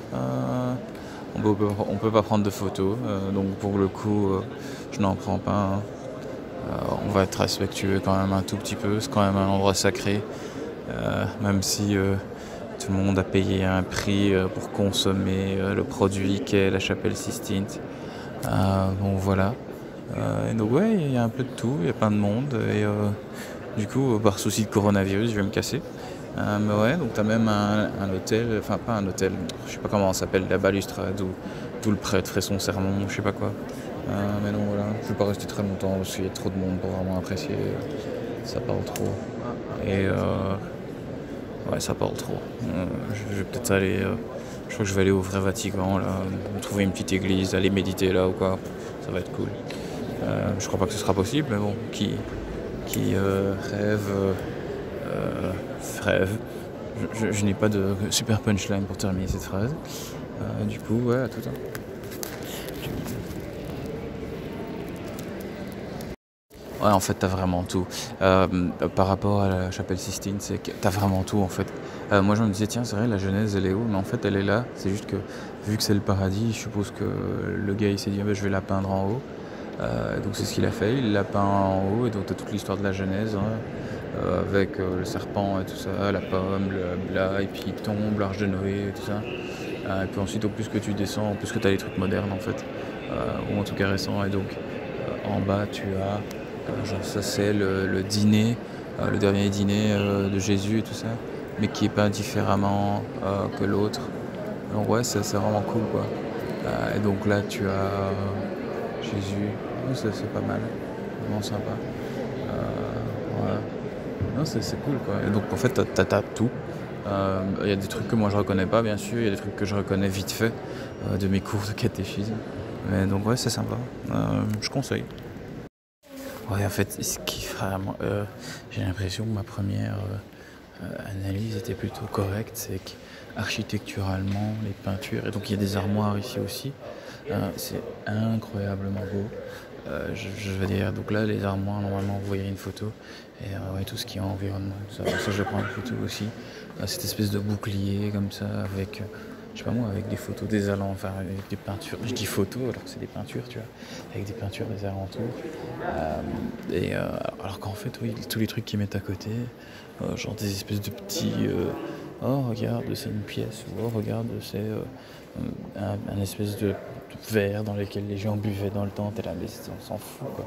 On peut pas prendre de photos, donc pour le coup, je n'en prends pas, hein. On va être respectueux quand même un tout petit peu, c'est quand même un endroit sacré, même si tout le monde a payé un prix pour consommer le produit qu'est la chapelle Sistine. Bon voilà. Et donc ouais, il y a un peu de tout, il y a plein de monde, et du coup, par souci de coronavirus, je vais me casser. Mais ouais, donc t'as même un hôtel, enfin pas un hôtel, je sais pas comment ça s'appelle, la balustrade où le prêtre fait son sermon, je sais pas quoi. Mais non, voilà, je vais pas rester très longtemps parce qu'il y a trop de monde pour vraiment apprécier, ça parle trop. Et ouais, ça parle trop. Je vais peut-être aller, je crois que je vais aller au vrai Vatican, là, trouver une petite église, aller méditer là ou quoi, ça va être cool. Je crois pas que ce sera possible, mais bon, qui rêve. Je n'ai pas de super punchline pour terminer cette phrase. Du coup, ouais, à tout ça. Ouais, en fait, t'as vraiment tout. Par rapport à la chapelle Sistine, c'est que t'as vraiment tout, en fait. Moi, je me disais, tiens, c'est vrai, la Genèse, elle est où? Mais en fait, elle est là. C'est juste que, vu que c'est le paradis, je suppose que le gars, il s'est dit, ah, bah, je vais la peindre en haut. Donc, c'est ce qu'il a fait. Il l'a peint en haut. Et donc, t'as toute l'histoire de la Genèse, hein, avec le serpent et tout ça, la pomme, le blas, et puis il tombe, l'arche de Noé et tout ça. Et puis ensuite, au plus que tu descends, au plus que tu as les trucs modernes en fait, ou en tout cas récents. Et donc en bas, tu as, genre ça c'est le dîner, le dernier dîner de Jésus et tout ça, mais qui est pas différemment que l'autre. Donc ouais, c'est vraiment cool quoi. Et donc là, tu as Jésus, oh, c'est pas mal, vraiment sympa. Ouais. Non, c'est cool quoi. Et donc en fait, t'as tout. Il y a des trucs que moi je reconnais pas, bien sûr. Il y a des trucs que je reconnais vite fait de mes cours de catéchisme. Mais donc ouais, c'est sympa. Je conseille. Ouais, en fait, ce qui vraiment, j'ai l'impression que ma première analyse était plutôt correcte, c'est qu'architecturalement, les peintures, et donc il y a des armoires ici aussi, c'est incroyablement beau. Je veux dire, donc là, les armoires, normalement, vous voyez une photo, et ouais, tout ce qui est environnement, ça je vais prendre une photo aussi. Cette espèce de bouclier comme ça, avec, je sais pas moi, avec des photos des alentours, enfin, avec des peintures. Je dis photos alors que c'est des peintures, tu vois, avec des peintures des alentours. Alors qu'en fait, oui, tous les trucs qu'ils mettent à côté, genre des espèces de petits. Oh, regarde, c'est une pièce, ou oh, regarde, c'est un espèce de verre dans lequel les gens buvaient dans le temps. T'es là, mais on s'en fout quoi.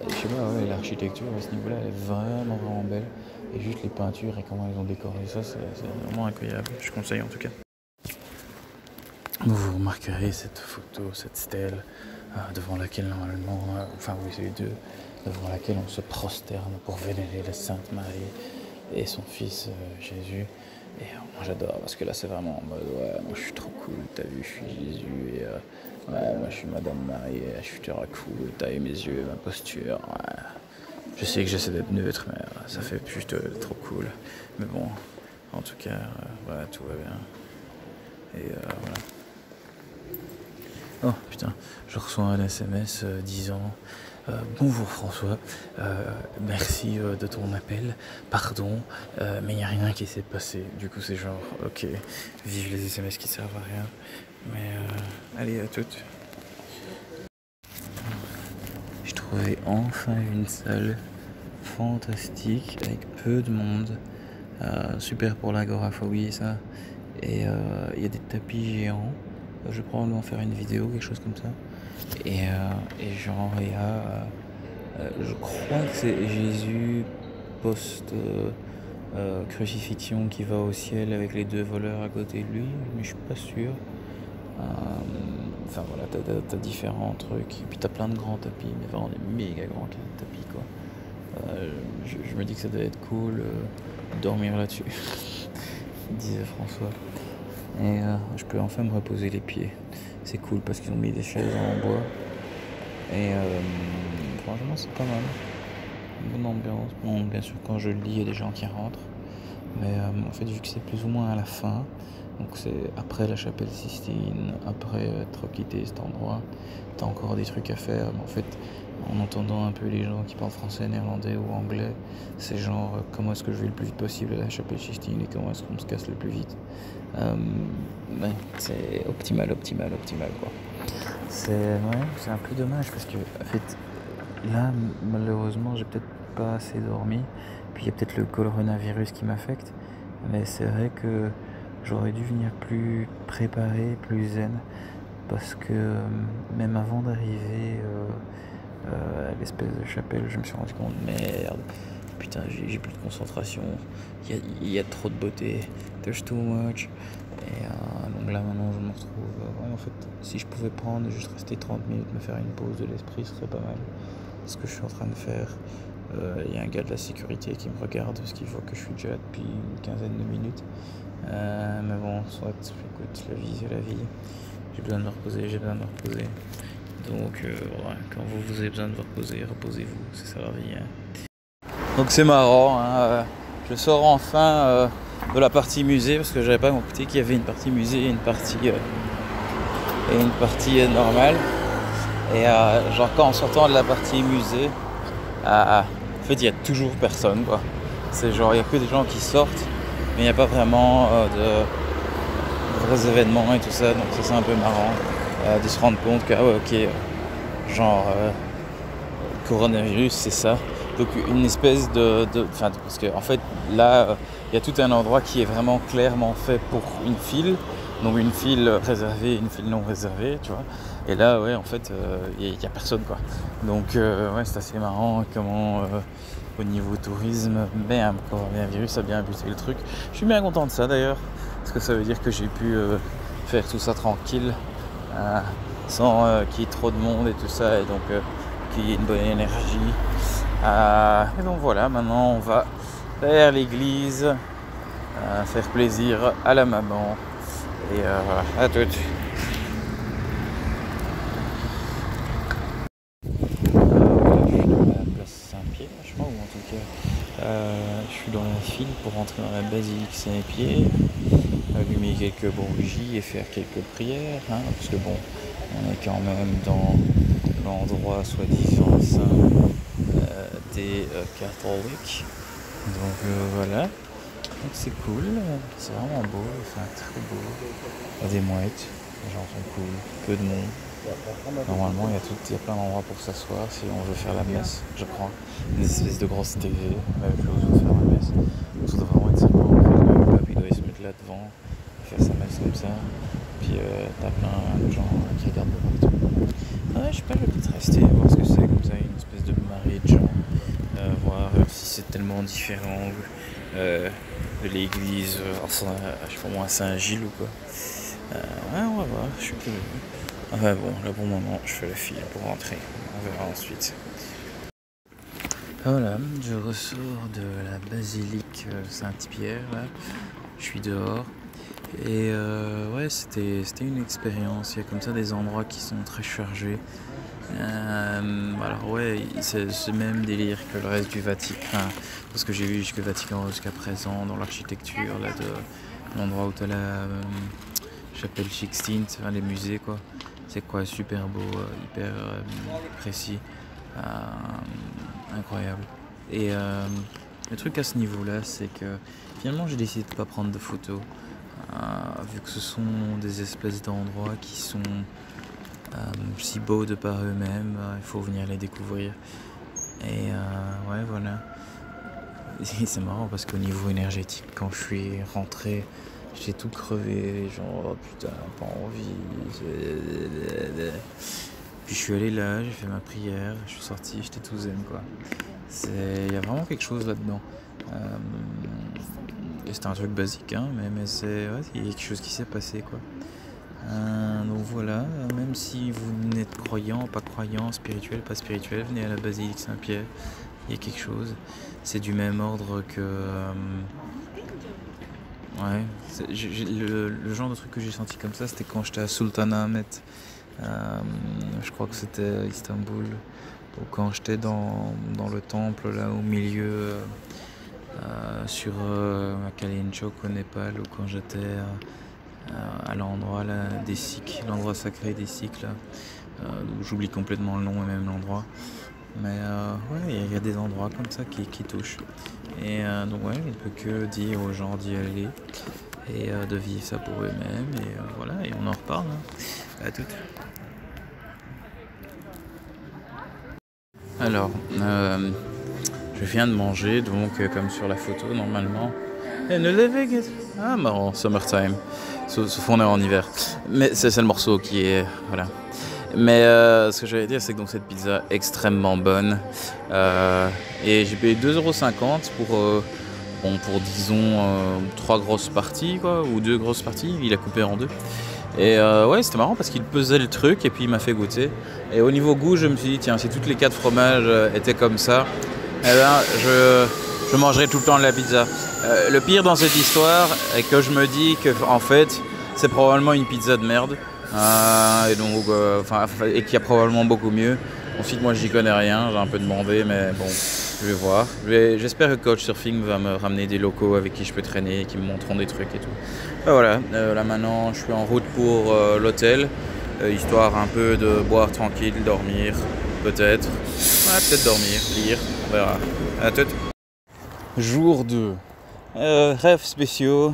Je sais pas, ouais, l'architecture à ce niveau-là, elle est vraiment, vraiment belle. Et juste les peintures et comment ils ont décoré ça, c'est vraiment incroyable. Je conseille en tout cas. Vous remarquerez cette photo, cette stèle, devant laquelle normalement, enfin oui c'est les deux, devant laquelle on se prosterne pour vénérer la Sainte Marie et son fils Jésus. Et moi j'adore parce que là c'est vraiment en mode ouais, moi je suis trop cool, t'as vu, je suis Jésus et ouais, moi je suis Madame Marie, je suis trop cool, t'as vu mes yeux, ma posture. Ouais. Je sais que j'essaie d'être neutre, mais ça fait juste trop cool. Mais bon, en tout cas, voilà, tout va bien. Et voilà. Oh putain, je reçois un SMS disant bonjour François, merci de ton appel, pardon, mais il n'y a rien qui s'est passé. Du coup c'est genre, ok, vive les SMS qui servent à rien. Mais allez, à toutes. J'ai trouvé enfin une salle fantastique avec peu de monde. Super pour l'agoraphobie ça. Et il y a des tapis géants. Je vais probablement faire une vidéo, quelque chose comme ça. Et genre il y a, je crois que c'est Jésus post crucifixion qui va au ciel avec les deux voleurs à côté de lui, mais je suis pas sûr. Enfin voilà, t'as différents trucs. Et puis t'as plein de grands tapis, mais vraiment des méga grands tapis quoi. Je me dis que ça doit être cool de dormir là-dessus, disait François. Et je peux enfin me reposer les pieds. C'est cool parce qu'ils ont mis des chaises en bois. Et franchement c'est pas mal. Bonne ambiance. Bon, bien sûr quand je le lis il y a des gens qui rentrent. Mais en fait vu que c'est plus ou moins à la fin, donc c'est après la chapelle Sistine, après être quitté cet endroit, t'as encore des trucs à faire. Mais en fait en entendant un peu les gens qui parlent français, néerlandais ou anglais, c'est genre comment est-ce que je vais le plus vite possible à la chapelle Sistine et comment est-ce qu'on se casse le plus vite. Ouais, c'est optimal quoi. C'est un peu dommage parce que en fait là malheureusement j'ai peut-être pas assez dormi, puis il y a peut-être le coronavirus qui m'affecte, mais c'est vrai que j'aurais dû venir plus préparé, plus zen, parce que même avant d'arriver à l'espèce de chapelle, je me suis rendu compte, merde, putain, j'ai plus de concentration, il y a trop de beauté, there's too much. Et donc là maintenant je me retrouve, ouais, en fait si je pouvais prendre et juste rester 30 minutes, me faire une pause de l'esprit, ce serait pas mal. Ce que je suis en train de faire, il y a un gars de la sécurité qui me regarde parce qu'il voit que je suis déjà là depuis une quinzaine de minutes. Mais bon, soit, écoute, la vie c'est la vie. J'ai besoin de me reposer, Donc ouais, quand vous avez besoin de vous reposer, reposez-vous, c'est ça la vie. Hein. Donc c'est marrant, hein, je sors enfin de la partie musée parce que j'avais pas compris qu'il y avait une partie musée et une partie normale. Et genre quand en sortant de la partie musée, en fait il y a toujours personne quoi. C'est genre il y a que des gens qui sortent, mais il n'y a pas vraiment de vrais événements et tout ça, donc ça c'est un peu marrant de se rendre compte que ouais, ok, genre coronavirus c'est ça. Donc une espèce parce que en fait là il y a tout un endroit qui est vraiment clairement fait pour une file. Donc une file réservée, une file non réservée, tu vois. Et là, ouais, en fait, il y a personne, quoi. Donc, ouais, c'est assez marrant comment, au niveau tourisme, bam, coronavirus a bien buté le truc. Je suis bien content de ça, d'ailleurs, parce que ça veut dire que j'ai pu faire tout ça tranquille, sans qu'il y ait trop de monde et tout ça, et donc qu'il y ait une bonne énergie. Et donc voilà, maintenant on va vers l'église, faire plaisir à la maman. Et voilà, à toutes. Je suis dans la place Saint-Pierre, je crois, ou en tout cas, je suis dans la file pour rentrer dans la basilique Saint-Pierre, allumer quelques bougies et faire quelques prières, hein, parce que bon, on est quand même dans l'endroit soi-disant saint des catholiques. Donc voilà. Donc c'est cool, c'est vraiment beau, enfin très beau. Il y a des mouettes, les gens sont cool, peu de monde. Normalement il y a plein d'endroits pour s'asseoir si on veut faire la messe, je crois. Une espèce de grosse TV, même chose pour faire la messe. Donc ça doit vraiment être sympa en fait, le pape il doit se mettre là devant, faire sa messe comme ça. Puis t'as plein de gens qui regardent de partout. Ouais, je sais pas, je vais peut-être rester, voir ce que c'est comme ça, une espèce de marée de gens. Voir si c'est tellement différent de l'église, je sais pas moi, Saint-Gilles ou quoi. Ouais, on va voir, je suis curieux. Enfin bon, là pour le moment, je fais la file pour rentrer. On verra ensuite. Voilà, je ressors de la basilique Saint-Pierre là. Je suis dehors. Et ouais, c'était une expérience. Il y a comme ça des endroits qui sont très chargés. Alors ouais, c'est ce même délire que le reste du Vatican. Enfin, parce que j'ai vu jusqu'au Vatican jusqu'à présent dans l'architecture là de l'endroit où t'as la chapelle Sixtine, enfin, les musées quoi. C'est quoi, super beau, hyper précis, incroyable. Et le truc à ce niveau-là, c'est que finalement j'ai décidé de pas prendre de photos. Vu que ce sont des espèces d'endroits qui sont si beaux de par eux-mêmes, il faut venir les découvrir. Et ouais, voilà. Et c'est marrant parce qu'au niveau énergétique, quand je suis rentré, j'étais tout crevé, genre oh putain, pas envie. Puis je suis allé là, j'ai fait ma prière, je suis sorti, j'étais tout zen quoi. Il y a vraiment quelque chose là-dedans. Et c'était un truc basique, hein, mais c'est ouais, il y a quelque chose qui s'est passé quoi. Donc voilà, même si vous n'êtes croyant, pas croyant, spirituel, pas spirituel, venez à la basilique Saint-Pierre, il y a quelque chose. C'est du même ordre que... ouais, le genre de truc que j'ai senti comme ça, c'était quand j'étais à Sultanahmet. Je crois que c'était Istanbul. Ou quand j'étais dans le temple, là au milieu, sur Kalinchok au Népal, ou quand j'étais... à l'endroit là, des Sikhs, l'endroit sacré des Sikhs là, j'oublie complètement le nom et même l'endroit, mais ouais, il y a des endroits comme ça qui touchent, et donc ouais, je ne peux que dire aux gens d'y aller et de vivre ça pour eux-mêmes, et voilà, et on en reparle, hein. À toutes. Alors, je viens de manger, donc comme sur la photo normalement. Ah marrant, summertime. Sauf qu'on est en hiver. Mais c'est le morceau qui est... Voilà. Mais ce que j'allais dire, c'est que donc cette pizza extrêmement bonne. Et j'ai payé 2,50€ pour disons 3 grosses parties, quoi, ou 2 grosses parties. Il a coupé en 2. Et ouais, c'était marrant parce qu'il pesait le truc et puis il m'a fait goûter. Et au niveau goût, je me suis dit, tiens, si toutes les 4 fromages étaient comme ça, eh ben, je mangerai tout le temps de la pizza. Le pire dans cette histoire est que je me dis que en fait c'est probablement une pizza de merde et donc et qu'il y a probablement beaucoup mieux. Ensuite moi j'y connais rien, j'ai un peu demandé mais bon je vais voir. J'espère que Couchsurfing va me ramener des locaux avec qui je peux traîner, qui me montreront des trucs et tout. Et voilà, là maintenant je suis en route pour l'hôtel, histoire un peu de boire tranquille, dormir peut-être. Ouais, peut-être dormir, lire, on verra. À tout. Jour 2. Rêves spéciaux.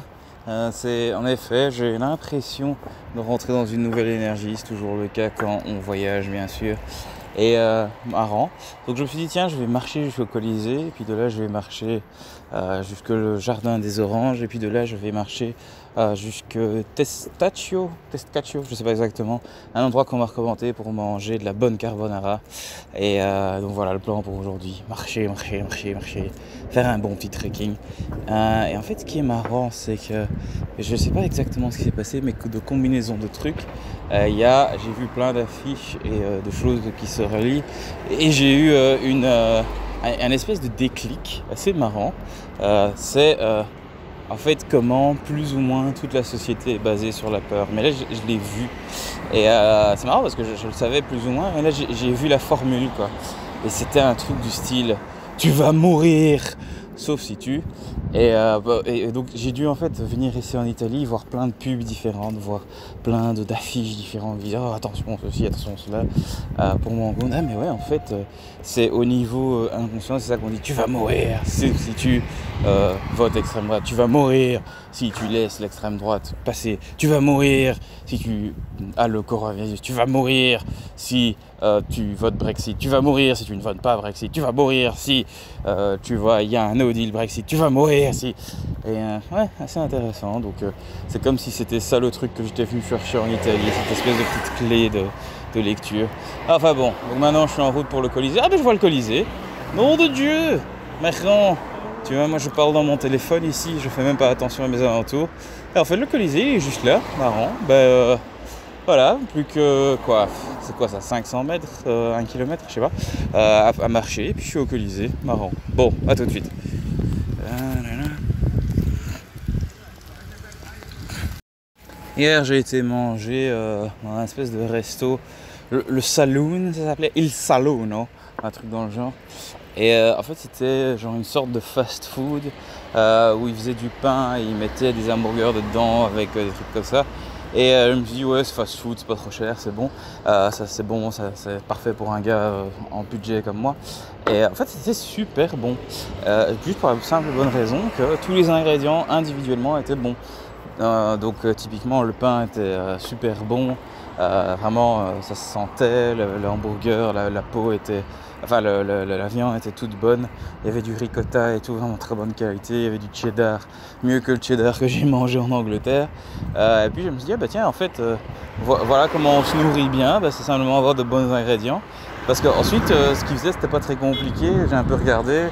C'est en effet, j'ai l'impression de rentrer dans une nouvelle énergie. C'est toujours le cas quand on voyage, bien sûr. Et marrant. Donc je me suis dit, tiens, je vais marcher jusqu'au Colisée. Et puis de là, je vais marcher jusqu'au Jardin des Oranges. Et puis de là, je vais marcher jusqu'à Testaccio, je ne sais pas exactement. Un endroit qu'on m'a recommandé pour manger de la bonne carbonara. Et donc voilà le plan pour aujourd'hui. Marcher. Faire un bon petit trekking. Et en fait, ce qui est marrant, c'est que je ne sais pas exactement ce qui s'est passé, mais que de combinaison de trucs, j'ai vu plein d'affiches et de choses qui se relient. Et j'ai eu un espèce de déclic assez marrant. C'est en fait comment plus ou moins toute la société est basée sur la peur. Mais là, je l'ai vu. Et c'est marrant parce que je le savais plus ou moins. Mais là, j'ai vu la formule, quoi. Et c'était un truc du style « Tu vas mourir !» Sauf si tu... Et donc j'ai dû en fait venir ici en Italie, voir plein de pubs différentes, voir plein d'affiches différentes, dire oh, attention ceci, attention cela, pour mon goût. Ah mais ouais, en fait, c'est au niveau inconscient, c'est ça qu'on dit, tu vas mourir si tu votes extrême droite, tu vas mourir si tu laisses l'extrême droite passer, tu vas mourir si tu as le coronavirus, tu vas mourir si tu votes Brexit, tu vas mourir si tu ne votes pas Brexit, tu vas mourir si tu vois, il y a un no deal Brexit, tu vas mourir si... Et ouais, assez intéressant, donc c'est comme si c'était ça le truc que j'étais venu chercher en Italie, cette espèce de petite clé de lecture. Enfin bon, donc maintenant je suis en route pour le Colisée. Ah ben je vois le Colisée, nom de Dieu, marrant. Tu vois, moi je parle dans mon téléphone ici, je fais même pas attention à mes alentours. Et en fait le Colisée il est juste là, marrant, voilà, plus que quoi, c'est quoi ça, 500 mètres, 1 km, je sais pas, à marcher, et puis je suis au Colisée, marrant. Bon, à tout de suite. Hier, j'ai été manger dans un espèce de resto, le Saloon, ça s'appelait Il Saloon, un truc dans le genre. Et en fait, c'était genre une sorte de fast-food où ils faisaient du pain et ils mettaient des hamburgers dedans avec des trucs comme ça. Et je me suis dit, ouais, c'est fast-food, c'est pas trop cher, c'est bon. Ça, c'est bon, ça, c'est parfait pour un gars en budget comme moi. Et en fait, c'était super bon. Juste pour la simple bonne raison que tous les ingrédients individuellement étaient bons. Donc typiquement, le pain était super bon. Vraiment, ça se sentait, le hamburger, la peau était... Enfin, la viande était toute bonne. Il y avait du ricotta et tout, vraiment très bonne qualité. Il y avait du cheddar, mieux que le cheddar que j'ai mangé en Angleterre. Et puis je me suis dit, ah, bah tiens, en fait, voilà comment on se nourrit bien. Bah, c'est simplement avoir de bons ingrédients. Parce qu'ensuite, ce qu'il faisait, c'était pas très compliqué. J'ai un peu regardé.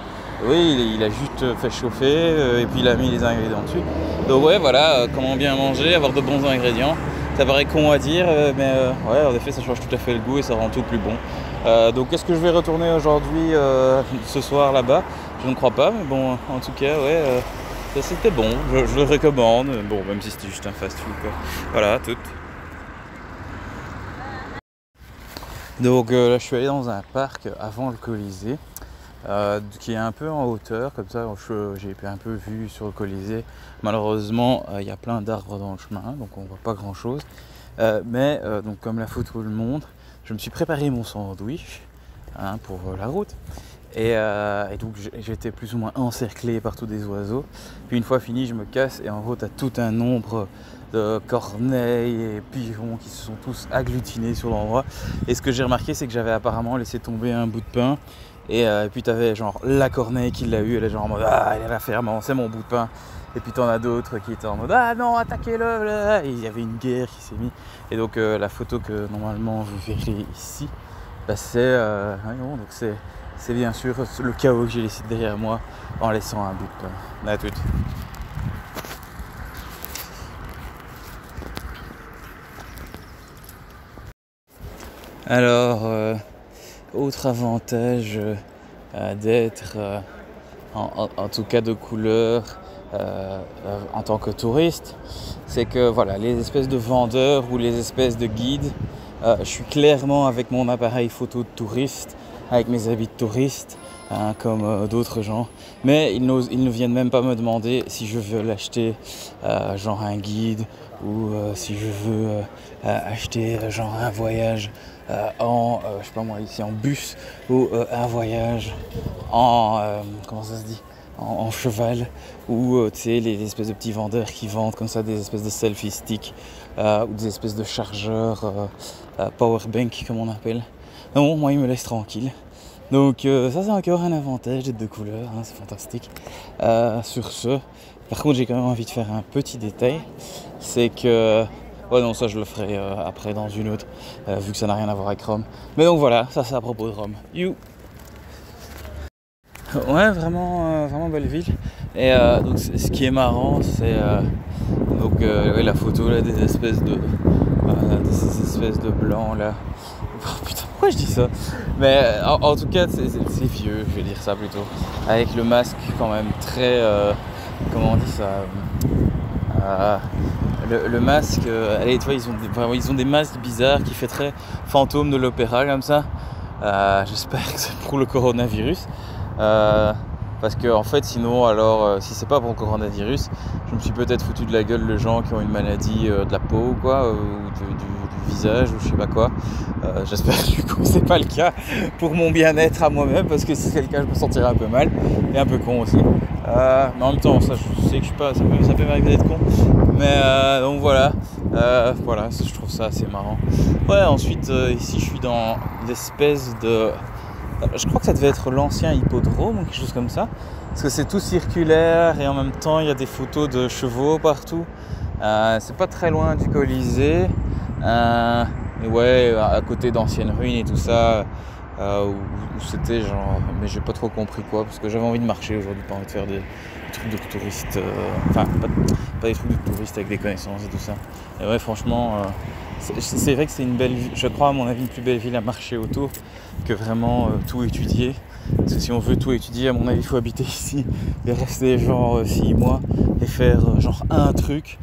Oui, il a juste fait chauffer et puis il a mis les ingrédients dessus. Donc ouais, voilà, comment bien manger, avoir de bons ingrédients. Ça paraît con à dire, mais ouais, en effet, ça change tout à fait le goût et ça rend tout plus bon. Donc est-ce que je vais retourner aujourd'hui, ce soir là-bas? Je ne crois pas, mais bon, en tout cas, ouais, ça c'était bon. Je le recommande, bon, même si c'était juste un fast-food, quoi. Voilà, tout. Donc là, je suis allé dans un parc avant le Colisée. Qui est un peu en hauteur, comme ça j'ai un peu vu sur le Colisée. Malheureusement, il y a plein d'arbres dans le chemin, donc on voit pas grand chose. Mais donc comme la photo le montre, je me suis préparé mon sandwich pour la route. Et donc j'étais plus ou moins encerclé par tous des oiseaux. Puis une fois fini, je me casse et en gros, tu as tout un nombre de corneilles et pigeons qui se sont tous agglutinés sur l'endroit. Et ce que j'ai remarqué, c'est que j'avais apparemment laissé tomber un bout de pain. Et puis tu avais genre la corneille qui l'a eu, elle est genre en mode ah, elle est ferme, c'est mon bout de pain. Et puis t'en as d'autres qui étaient en mode ah non, attaquez-le. Et il y avait une guerre qui s'est mise. Et donc la photo que normalement vous verrez ici, bah, c'est donc c'est bien sûr le chaos que j'ai laissé derrière moi en laissant un bout de pain. À toutes. Alors, autre avantage d'être en tout cas de couleur en tant que touriste, c'est que voilà, les espèces de vendeurs ou les espèces de guides, je suis clairement avec mon appareil photo de touriste, avec mes habits de touriste, comme d'autres gens, mais ils ne viennent même pas me demander si je veux l'acheter genre un guide ou si je veux acheter genre un voyage je sais pas moi, ici en bus ou un voyage comment ça se dit, en cheval ou tu sais les espèces de petits vendeurs qui vendent comme ça des espèces de selfie sticks ou des espèces de chargeurs powerbank comme on appelle. Non, moi ils me laissent tranquille. Donc ça c'est encore un avantage d'être de couleur, c'est fantastique. Sur ce, par contre j'ai quand même envie de faire un petit détail, c'est que ouais non, ça je le ferai après dans une autre, vu que ça n'a rien à voir avec Rome. Mais donc voilà, ça c'est à propos de Rome. You. Ouais, vraiment belle ville. Et donc ce qui est marrant, c'est ouais, la photo là des espèces de blancs là. Oh, putain, pourquoi je dis ça? Mais en tout cas, c'est vieux, je vais dire ça plutôt. Avec le masque quand même très comment on dit ça? Le masque, allez, tu vois, ils ont des masques bizarres qui fait très fantôme de l'opéra comme ça. J'espère que c'est pour le coronavirus. Parce que en fait, sinon, alors, si c'est pas pour le coronavirus, je me suis peut-être foutu de la gueule de gens qui ont une maladie de la peau, quoi, ou du visage, ou je sais pas quoi. J'espère du coup que c'est pas le cas pour mon bien-être à moi-même, parce que si c'est le cas, je me sentirais un peu mal et un peu con aussi. Mais en même temps, ça, je sais que je suis pas, ça peut m'arriver d'être con. Mais donc voilà, je trouve ça assez marrant. Ouais, ensuite ici je suis dans l'espèce de... Je crois que ça devait être l'ancien hippodrome ou quelque chose comme ça. Parce que c'est tout circulaire et en même temps il y a des photos de chevaux partout. C'est pas très loin du Colisée. Et ouais, à côté d'anciennes ruines et tout ça. Où c'était genre... Mais j'ai pas trop compris quoi. Parce que j'avais envie de marcher aujourd'hui, pas envie de faire des trucs de touristes. Enfin, pas des trucs de touristes avec des connaissances et tout ça. Et ouais, franchement... c'est vrai que c'est une belle ville, je crois à mon avis une plus belle ville à marcher autour que vraiment tout étudier. Parce que si on veut tout étudier, à mon avis, il faut habiter ici et rester genre 6 mois et faire genre un truc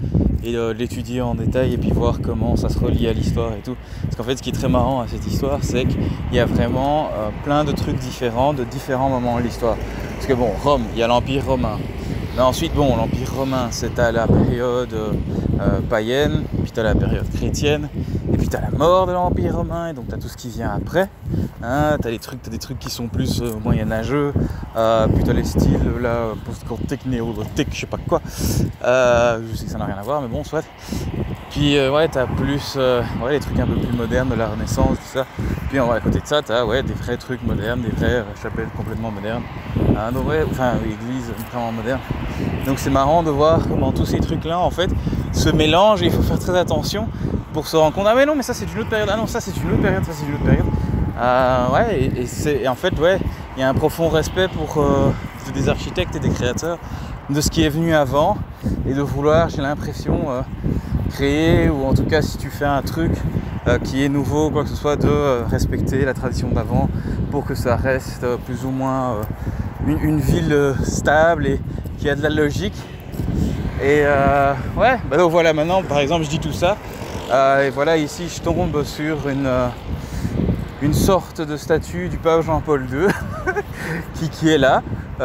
et l'étudier en détail et puis voir comment ça se relie à l'histoire et tout. Parce qu'en fait, ce qui est très marrant à cette histoire, c'est qu'il y a vraiment plein de trucs différents de différents moments de l'histoire. Parce que bon, Rome, il y a l'Empire romain. Mais ensuite, bon, l'Empire romain, c'est à la période païenne, puis t'as la période chrétienne, et puis t'as la mort de l'Empire romain, et donc t'as tout ce qui vient après. Hein, t'as des trucs qui sont plus moyenâgeux, puis t'as les styles là, post-cortex, néolithique, je sais pas quoi. Je sais que ça n'a rien à voir, mais bon, soit. Puis ouais, t'as plus les trucs un peu plus modernes de la Renaissance, tout ça. Puis à côté de ça, t'as des vrais trucs modernes, des vraies chapelles complètement modernes. Donc ouais, enfin, église vraiment moderne. Donc c'est marrant de voir comment tous ces trucs-là, en fait, se mélangent et il faut faire très attention pour se rendre compte. Ah mais non, mais ça c'est une autre période. Ah non, ça c'est une autre période, ça c'est une autre période. Et en fait, ouais, il y a un profond respect pour des architectes et des créateurs de ce qui est venu avant et de vouloir, j'ai l'impression, créer, ou en tout cas si tu fais un truc qui est nouveau, quoi que ce soit, de respecter la tradition d'avant pour que ça reste plus ou moins une ville stable et qui a de la logique. Et donc voilà, maintenant par exemple je dis tout ça et voilà, ici je tombe sur une sorte de statue du pape Jean-Paul II qui est là.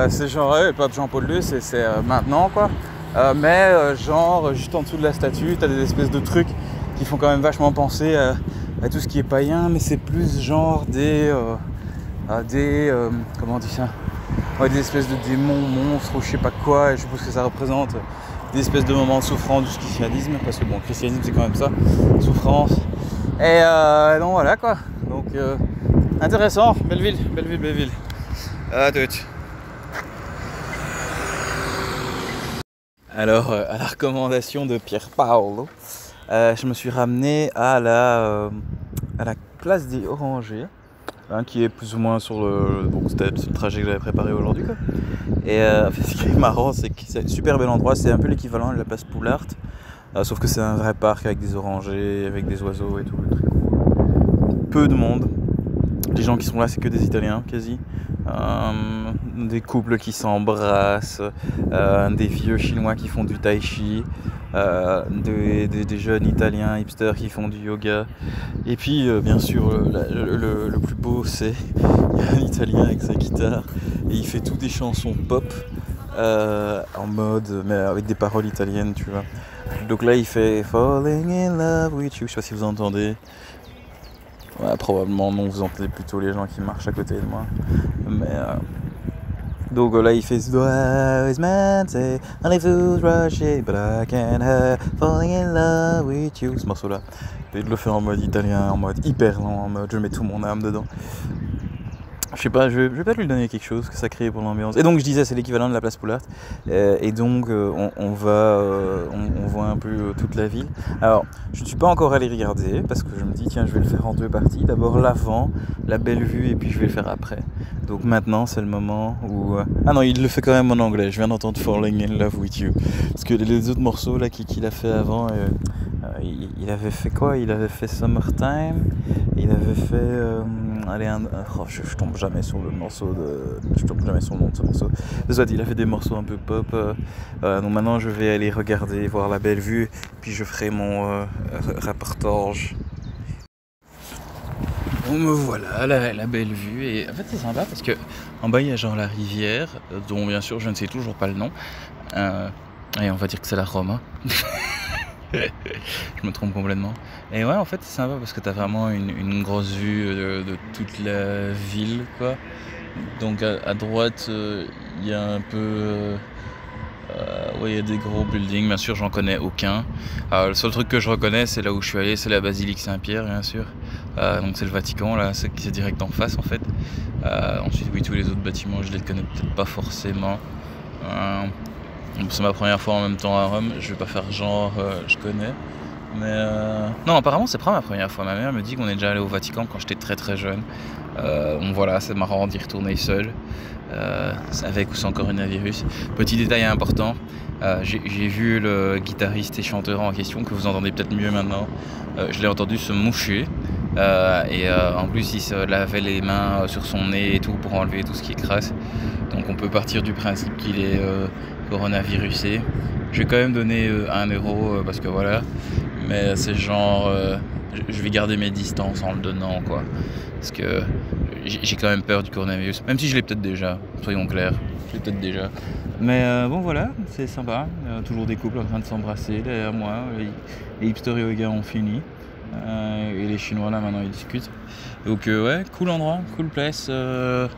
C'est genre le pape Jean-Paul II, c'est maintenant quoi. Mais genre juste en dessous de la statue, t'as des espèces de trucs qui font quand même vachement penser à tout ce qui est païen, mais c'est plus genre des comment on dit ça, des espèces de démons, monstres ou je sais pas quoi, et je suppose que ça représente des espèces de moments de souffrance du christianisme, parce que bon, le christianisme c'est quand même ça, souffrance. Et donc voilà quoi, donc intéressant, belle ville. À toutes. Alors, à la recommandation de Pier Paolo, je me suis ramené à la place des Orangers, qui est plus ou moins sur le... Donc c'était le trajet que j'avais préparé aujourd'hui, quoi. Et ce qui est marrant, c'est que c'est un super bel endroit, c'est un peu l'équivalent de la place Poulart, sauf que c'est un vrai parc avec des orangers, avec des oiseaux et tout, très cool. Peu de monde. Les gens qui sont là, c'est que des Italiens, quasi. Des couples qui s'embrassent, des vieux Chinois qui font du tai chi, des jeunes Italiens hipsters qui font du yoga. Et puis, bien sûr, le plus beau, c'est un Italien avec sa guitare et il fait toutes des chansons pop en mode, mais avec des paroles italiennes, tu vois. Donc là, il fait Falling in Love with You. Je sais pas si vous entendez. Ouais, probablement non, vous entendez plutôt les gens qui marchent à côté de moi. Mais donc là il fait I was meant to only fools rush it, but I can't help falling in love with you. Ce morceau là. Et de le faire en mode italien, en mode hyper lent, en mode je mets tout mon âme dedans. Je sais pas, je vais pas lui donner quelque chose que ça crée pour l'ambiance. Et donc je disais, c'est l'équivalent de la place Poulart. Et donc on voit un peu toute la ville. Alors, je ne suis pas encore allé regarder parce que je me dis tiens, je vais le faire en deux parties. D'abord l'avant, la belle vue, et puis je vais le faire après. Donc maintenant, c'est le moment où... Ah non, il le fait quand même en anglais. Je viens d'entendre Falling in Love with You. Parce que les autres morceaux là qu'il a fait avant, il avait fait quoi? Il avait fait Summertime. Il avait fait... je tombe jamais sur le morceau je tombe jamais sur le nom de ce morceau. Soit il a fait des morceaux un peu pop. Donc maintenant je vais aller regarder, voir la belle vue, puis je ferai mon reportage. Bon me voilà, la belle vue, et en fait c'est sympa parce que en bas il y a genre la rivière, dont bien sûr je ne sais toujours pas le nom. Et on va dire que c'est la Roma. Je me trompe complètement. Et ouais, en fait c'est sympa parce que t'as vraiment une grosse vue de toute la ville, quoi. Donc à droite il y a un peu il y a des gros buildings, bien sûr j'en connais aucun. Le seul truc que je reconnais, c'est là où je suis allé, c'est la basilique Saint-Pierre, bien sûr. Donc c'est le Vatican, là, c'est direct en face en fait. Ensuite oui, tous les autres bâtiments je les connais peut-être pas forcément. C'est ma première fois en même temps à Rome, je vais pas faire genre je connais. Mais non, apparemment c'est pas ma première fois. Ma mère me dit qu'on est déjà allé au Vatican quand j'étais très très jeune. Donc voilà, c'est marrant d'y retourner seul, avec ou sans coronavirus. Petit détail important, j'ai vu le guitariste et chanteur en question, que vous entendez peut-être mieux maintenant. Je l'ai entendu se moucher En plus il se lavait les mains sur son nez et tout pour enlever tout ce qui est crasse. Donc on peut partir du principe qu'il est coronavirusé. Je vais quand même donner 1 euro parce que voilà. Mais c'est genre je vais garder mes distances en le donnant quoi. Parce que j'ai quand même peur du coronavirus. Même si je l'ai peut-être déjà, soyons clairs. Je l'ai peut-être déjà. Mais bon voilà, c'est sympa. Toujours des couples en train de s'embrasser derrière moi. Les hipsters yoga ont fini. Et les Chinois là maintenant ils discutent. Donc ouais, cool endroit, cool place. Je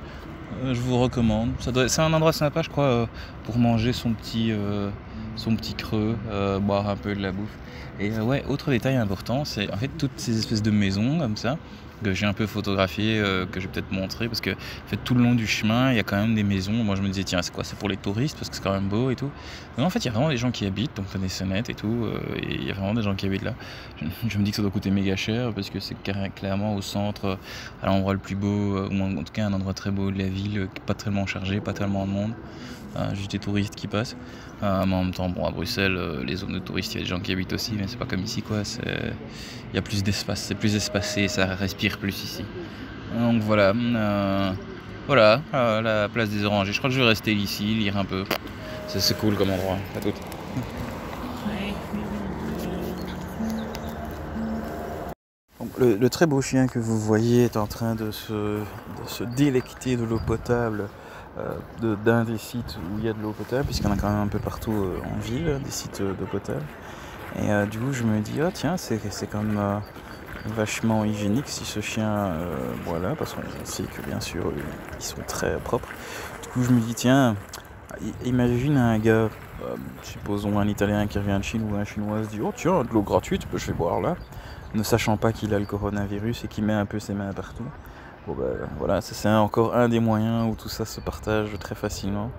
vous recommande. C'est un endroit sympa je crois pour manger son petit creux, boire un peu de la bouffe. Et ouais, autre détail important, c'est en fait toutes ces espèces de maisons comme ça que j'ai un peu photographié, que je vais peut-être montrer parce que en fait, tout le long du chemin il y a quand même des maisons. Moi je me disais tiens c'est quoi, c'est pour les touristes parce que c'est quand même beau et tout. Mais en fait il y a vraiment des gens qui habitent, donc t'as des sonnettes et tout, et il y a vraiment des gens qui habitent là. Je me dis que ça doit coûter méga cher parce que c'est clairement au centre, à l'endroit le plus beau, ou en tout cas un endroit très beau de la ville, pas tellement chargé, pas tellement de monde. Juste des touristes qui passent. Mais en même temps, bon, à Bruxelles, les zones de touristes, il y a des gens qui habitent aussi, mais c'est pas comme ici, quoi. Il y a plus d'espace, c'est plus espacé, ça respire plus ici. Donc voilà, la place des Orangers. Je crois que je vais rester ici, lire un peu. C'est cool comme endroit. À tout. Donc, le très beau chien que vous voyez est en train de se délecter de l'eau potable d'un des sites où il y a de l'eau potable, puisqu'il y en a quand même un peu partout en ville, des sites d'eau potable. Et du coup, je me dis, oh tiens, c'est quand même vachement hygiénique si ce chien boit là, parce qu'on sait que bien sûr, ils sont très propres. Du coup, je me dis, tiens, imagine un gars, supposons un Italien qui revient de Chine ou un Chinois se dit, oh tiens, de l'eau gratuite, je vais boire là, ne sachant pas qu'il a le coronavirus et qui met un peu ses mains partout. Bon ben voilà, c'est encore un des moyens où tout ça se partage très facilement.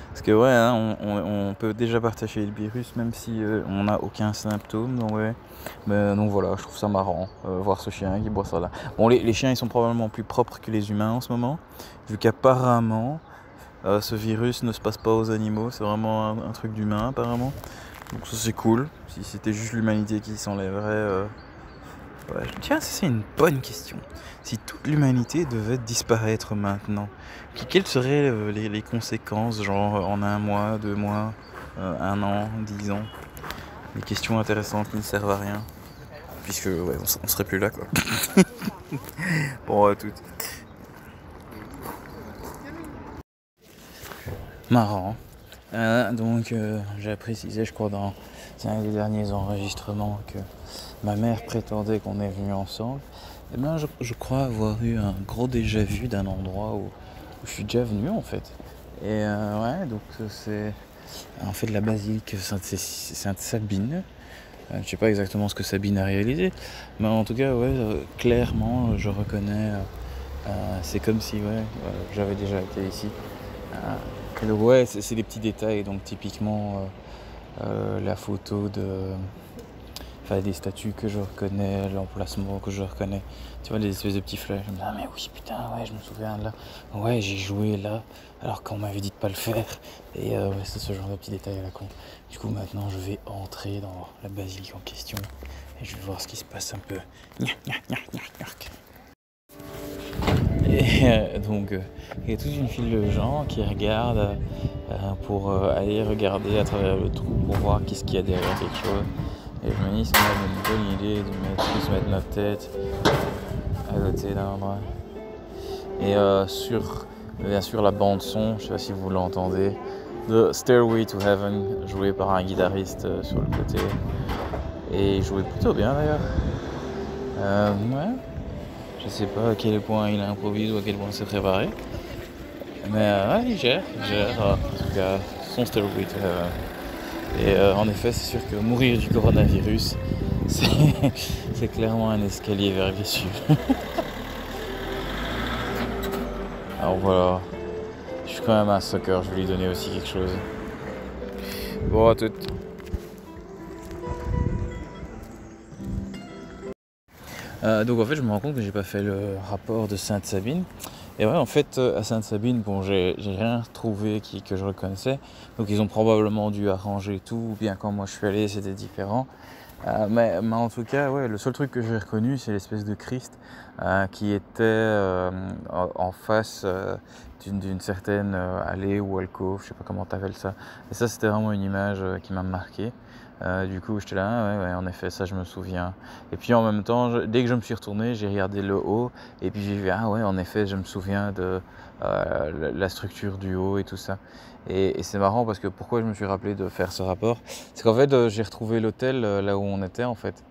Parce que ouais, hein, on peut déjà partager le virus même si on n'a aucun symptôme. Donc ouais. Mais donc voilà, je trouve ça marrant, voir ce chien qui boit ça là. Bon, les chiens ils sont probablement plus propres que les humains en ce moment, vu qu'apparemment ce virus ne se passe pas aux animaux, c'est vraiment un truc d'humain apparemment. Donc ça c'est cool. Si c'était juste l'humanité qui s'enlèverait. Ouais. Tiens, c'est une bonne question. Si toute l'humanité devait disparaître maintenant, quelles seraient les conséquences, genre en 1 mois, 2 mois, 1 an, 10 ans? Des questions intéressantes qui ne servent à rien. Puisque, ouais, on serait plus là, quoi. Bon, tout. Marrant. Donc, j'ai précisé, je crois, dans un des derniers enregistrements que ma mère prétendait qu'on est venus ensemble. Et bien, je crois avoir eu un gros déjà-vu d'un endroit où je suis déjà venu, en fait. Et ouais, donc c'est en fait la basilique Sainte-Sabine. Je sais pas exactement ce que Sabine a réalisé, mais en tout cas, ouais, clairement, je reconnais. C'est comme si, ouais, j'avais déjà été ici. Donc ouais, c'est des petits détails, donc typiquement la photo des statues que je reconnais, l'emplacement que je reconnais, tu vois, les espèces de petits flashs. Je me dis, ah mais oui, putain, ouais, je me souviens de là, ouais, j'ai joué là, alors qu'on m'avait dit de pas le faire, et ouais, c'est ce genre de petits détails à la con. Du coup, maintenant, je vais entrer dans la basilique en question, et je vais voir ce qui se passe un peu. Et donc, il y a toute une file de gens qui regardent pour aller regarder à travers le trou pour voir qu'est-ce qu'il y a derrière quelque chose. Et je me dis, c'est une bonne idée de se mettre notre tête à côté d'un endroit. Et bien sûr, la bande son, je sais pas si vous l'entendez, The Stairway to Heaven, joué par un guitariste sur le côté. Et il jouait plutôt bien d'ailleurs. Ouais. Je sais pas à quel point il improvise ou à quel point il s'est préparé. Mais ouais, il gère en tout cas son Stairway to Heaven. Et en effet, c'est sûr que mourir du coronavirus, c'est clairement un escalier vers l'issue. Alors voilà, je suis quand même un sucker, je vais lui donner aussi quelque chose. Bon, à toutes. Donc en fait je me rends compte que j'ai pas fait le rapport de Sainte-Sabine. Et ouais, en fait à Sainte-Sabine, bon, j'ai rien retrouvé que je reconnaissais. Donc ils ont probablement dû arranger tout, ou bien quand moi je suis allé c'était différent. Mais en tout cas, ouais, le seul truc que j'ai reconnu, c'est l'espèce de Christ qui était en face d'une certaine allée ou alcôve, je sais pas comment t'appelles ça. Et ça, c'était vraiment une image qui m'a marqué. Du coup, j'étais là, ouais, en effet, ça, je me souviens. Et puis en même temps, dès que je me suis retourné, j'ai regardé le haut, et puis j'ai vu, ah ouais, en effet, je me souviens de la structure du haut et tout ça. Et c'est marrant parce que pourquoi je me suis rappelé de faire ce rapport, c'est qu'en fait, j'ai retrouvé l'hôtel là où on était en fait.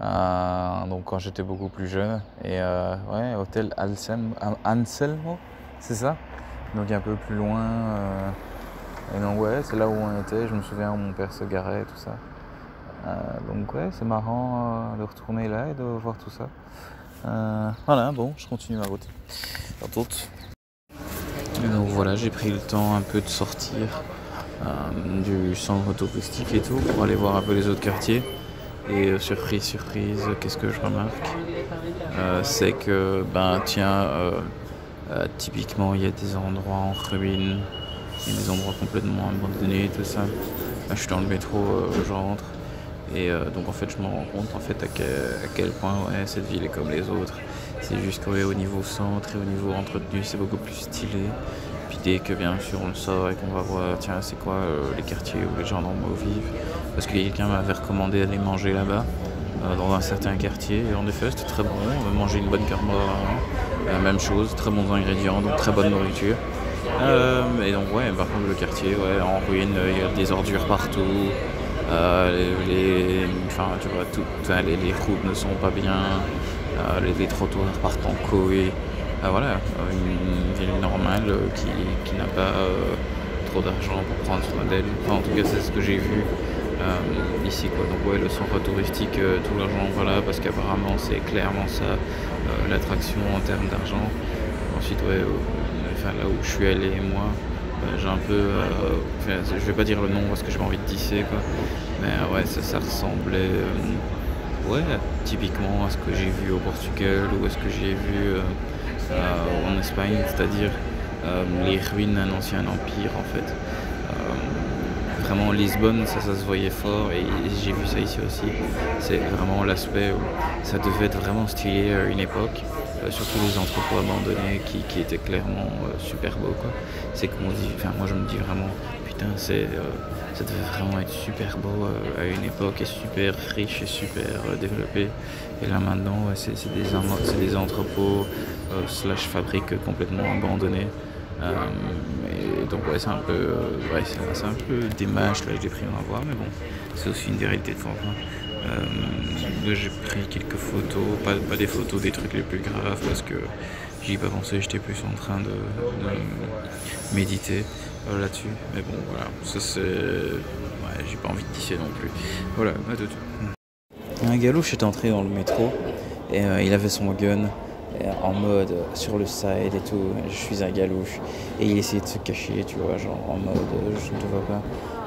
Donc quand j'étais beaucoup plus jeune. Et ouais, hôtel Anselmo, c'est ça. Donc un peu plus loin. Et donc ouais, c'est là où on était. Je me souviens où mon père se garait et tout ça. Donc ouais, c'est marrant de retourner là et de voir tout ça. Voilà, bon, je continue ma route. Et donc voilà, j'ai pris le temps un peu de sortir du centre touristique et tout pour aller voir un peu les autres quartiers. Et surprise, qu'est-ce que je remarque c'est que, ben tiens, typiquement il y a des endroits en ruine, il y a des endroits complètement abandonnés et tout ça. Là, je suis dans le métro, je rentre. Et donc en fait je me rends compte en fait à quel point ouais, cette ville est comme les autres. C'est juste qu'au niveau centre et au niveau entretenu c'est beaucoup plus stylé. Puis dès que bien sûr on le sort et qu'on va voir tiens c'est quoi les quartiers où les gens normaux vivent. Parce que quelqu'un m'avait recommandé d'aller manger là-bas dans un certain quartier. Et en effet c'était très bon, on va manger une bonne carbonara, même chose, très bons ingrédients, donc très bonne nourriture. Et donc ouais par contre le quartier ouais, en ruine, il y a des ordures partout. Enfin, tu vois, les routes ne sont pas bien, les trottoirs partent en couille. Voilà, une ville normale qui n'a pas trop d'argent pour prendre soin d'elle. Enfin, en tout cas, c'est ce que j'ai vu ici, quoi. Donc ouais, le centre touristique, tout l'argent, voilà, parce qu'apparemment c'est clairement ça, l'attraction en termes d'argent. Ensuite, ouais, enfin, là où je suis allé moi. J'ai un peu, je vais pas dire le nom parce que j'ai pas envie de disser quoi, mais ouais ça ressemblait ouais, typiquement à ce que j'ai vu au Portugal ou à ce que j'ai vu en Espagne, c'est-à-dire les ruines d'un ancien empire en fait. Vraiment Lisbonne, ça se voyait fort et j'ai vu ça ici aussi. C'est vraiment l'aspect où ça devait être vraiment stylé à une époque. Surtout les entrepôts abandonnés qui étaient clairement super beaux quoi. C'est qu'on dit, enfin moi je me dis vraiment putain ça devait vraiment être super beau à une époque et super riche et super développé. Et là maintenant ouais, c'est des entrepôts slash fabriques complètement abandonnés. Et donc ouais c'est un peu ouais, c'est un peu dommage là j'ai pris en avoir mais bon c'est aussi une des réalités de Fort. J'ai pris quelques photos, pas des photos des trucs les plus graves parce que j'y ai pas pensé, j'étais plus en train de méditer là-dessus. Mais bon voilà, ça c'est. Ouais, j'ai pas envie de disser non plus. Voilà, à tout. Un galouche est entré dans le métro et il avait son gun en mode sur le side et tout, je suis un galouche. Et il essayait de se cacher, tu vois, genre en mode je ne te vois pas.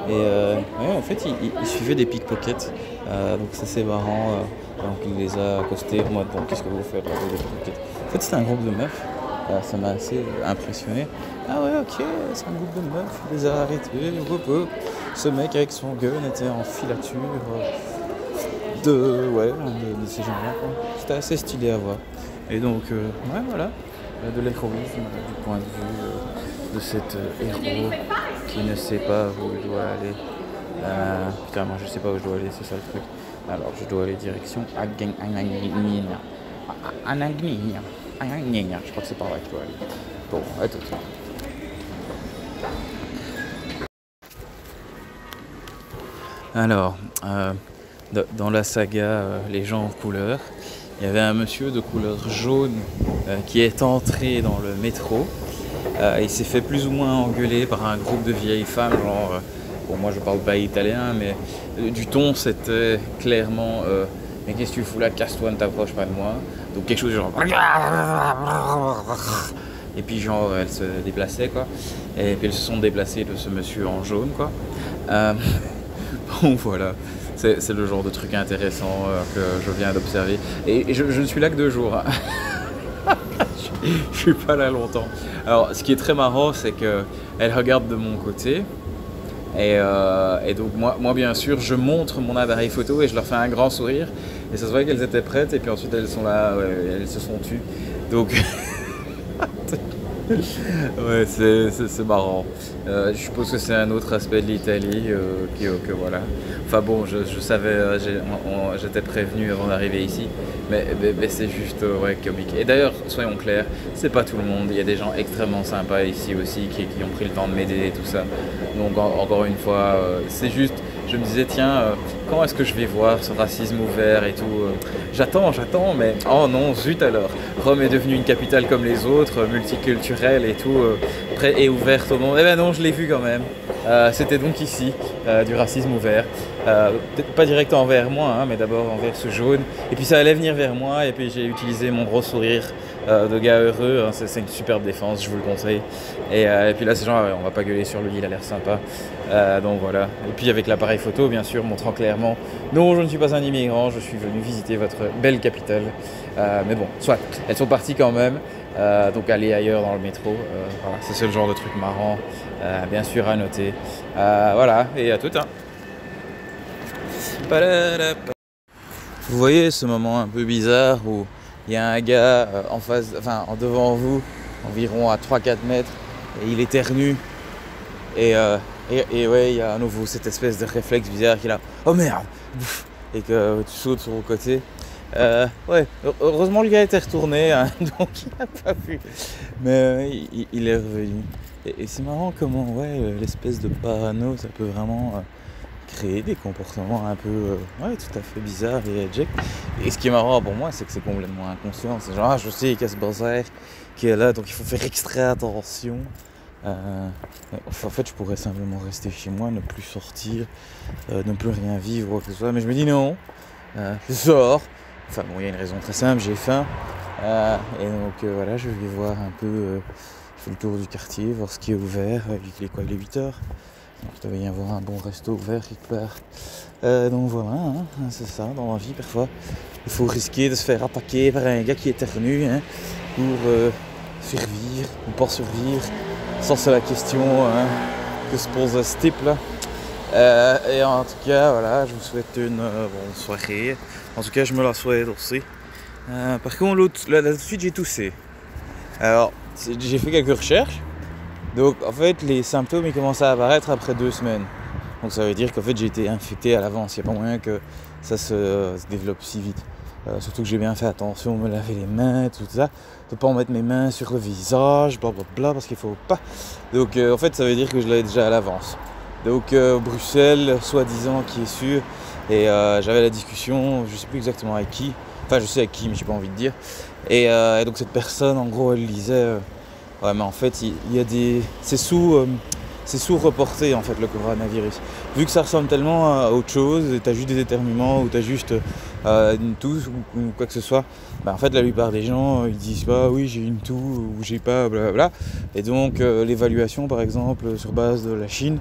Et ouais, en fait, il suivait des pickpockets, donc ça c'est marrant. Donc il les a accostés en mode bon, qu'est-ce que vous faites là, des pickpockets. En fait, c'était un groupe de meufs, ça m'a assez impressionné. Ah ouais, ok, c'est un groupe de meufs, il les a arrêtés. Ce mec avec son gun était en filature de ces gens-là. C'était assez stylé à voir. Et donc, ouais, voilà, de l'héroïsme du point de vue de cet héros qui ne sait pas où il doit aller. Putain, moi je sais pas où je dois aller, c'est ça le truc. Alors, je dois aller direction Anagnia. Je crois que c'est par là que je dois aller. Bon, à tout de suite. Alors, dans la saga Les gens en couleur, il y avait un monsieur de couleur jaune qui est entré dans le métro. Il s'est fait plus ou moins engueuler par un groupe de vieilles femmes, genre, bon moi je parle pas italien, mais du ton c'était clairement mais qu'est-ce que tu fous là, casse-toi, ne t'approche pas de moi. Donc quelque chose genre et puis genre elles se déplaçaient quoi. Et puis elles se sont déplacées de ce monsieur en jaune quoi. Bon voilà. C'est le genre de truc intéressant que je viens d'observer. Et je ne suis là que 2 jours. Hein. Je suis pas là longtemps. Alors, ce qui est très marrant, c'est qu'elle regarde de mon côté. Et donc moi bien sûr je montre mon appareil photo et je leur fais un grand sourire et ça se voit qu'elles étaient prêtes et puis ensuite elles sont là, ouais, elles se sont tues. Donc ouais, c'est marrant. Je suppose que c'est un autre aspect de l'Italie que voilà. Enfin bon, je savais, j'étais prévenu avant d'arriver ici, mais c'est juste ouais, comique. Et d'ailleurs, soyons clairs, c'est pas tout le monde. Il y a des gens extrêmement sympas ici aussi qui ont pris le temps de m'aider et tout ça. Donc encore une fois, c'est juste, je me disais tiens, quand est-ce que je vais voir ce racisme ouvert et tout j'attends, mais oh non, zut alors. Rome est devenue une capitale comme les autres, multiculturelle et tout, prête et ouverte au monde. Eh ben non, je l'ai vu quand même. C'était donc ici, du racisme ouvert. Peut-être pas direct envers moi, hein, mais d'abord envers ce jaune. Et puis ça allait venir vers moi, et puis j'ai utilisé mon gros sourire de gars heureux. Hein, c'est une superbe défense, je vous le conseille. Et puis là, ces gens, on va pas gueuler sur lui, il a l'air sympa. Donc voilà. Et puis avec l'appareil photo, bien sûr, montrant clairement non, je ne suis pas un immigrant, je suis venu visiter votre belle capitale. Mais bon, soit, elles sont parties quand même. Donc aller ailleurs dans le métro, voilà, c'est le genre de truc marrant, bien sûr à noter. Voilà, et à tout. Hein. Vous voyez ce moment un peu bizarre où il y a un gars en face, enfin devant vous, environ à 3-4 mètres, et il éternue. Et ouais, il y a à nouveau cette espèce de réflexe bizarre qu'il a. Oh merde! Et que tu sautes sur le côté. Ouais, heureusement le gars était retourné, hein, donc il n'a pas vu. Mais il est revenu. Et c'est marrant comment ouais, l'espèce de parano, ça peut vraiment créer des comportements un peu ouais, tout à fait bizarres et abjects. Et ce qui est marrant pour moi, c'est que c'est complètement inconscient. C'est genre, je sais qu'il y a ce buzzer qui est là, donc il faut faire extra attention. En fait, je pourrais simplement rester chez moi, ne plus sortir, ne plus rien vivre, quoi que ce soit. Mais je me dis non, je sors. Enfin bon, il y a une raison très simple, j'ai faim. Et donc voilà, je vais voir un peu, je fais le tour du quartier, voir ce qui est ouvert. Il est quoi, il est 8h. Donc il devait y avoir un bon resto ouvert quelque part. Donc voilà, hein, c'est ça, dans la vie parfois. Il faut risquer de se faire attaquer par un gars qui éternue hein, pour survivre ou pas survivre. Ça c'est la question hein, que se pose ce type là. Et en tout cas, voilà, je vous souhaite une bonne soirée. En tout cas, je me la souhaite aussi. Par contre, là tout de suite, j'ai toussé. Alors, j'ai fait quelques recherches. Donc, en fait, les symptômes ils commencent à apparaître après 2 semaines. Donc, ça veut dire qu'en fait, j'ai été infecté à l'avance. Il n'y a pas moyen que ça se développe si vite. Surtout que j'ai bien fait attention, me laver les mains, tout ça. De ne pas en mettre mes mains sur le visage, blablabla, parce qu'il ne faut pas. Donc, en fait, ça veut dire que je l'avais déjà à l'avance. Donc Bruxelles, soi-disant, qui est sûr. Et j'avais la discussion, je sais plus exactement avec qui. Enfin, je sais avec qui, mais j'ai pas envie de dire. Et donc cette personne, en gros, elle disait, ouais, mais en fait, il y a des, c'est sous-reporté en fait le coronavirus. Vu que ça ressemble tellement à autre chose, t'as juste des éternuements ou t'as juste une toux ou quoi que ce soit. Bah, en fait, la plupart des gens, ils disent pas, oui, j'ai une toux ou j'ai pas, blablabla. Et donc, l'évaluation, par exemple, sur base de la Chine,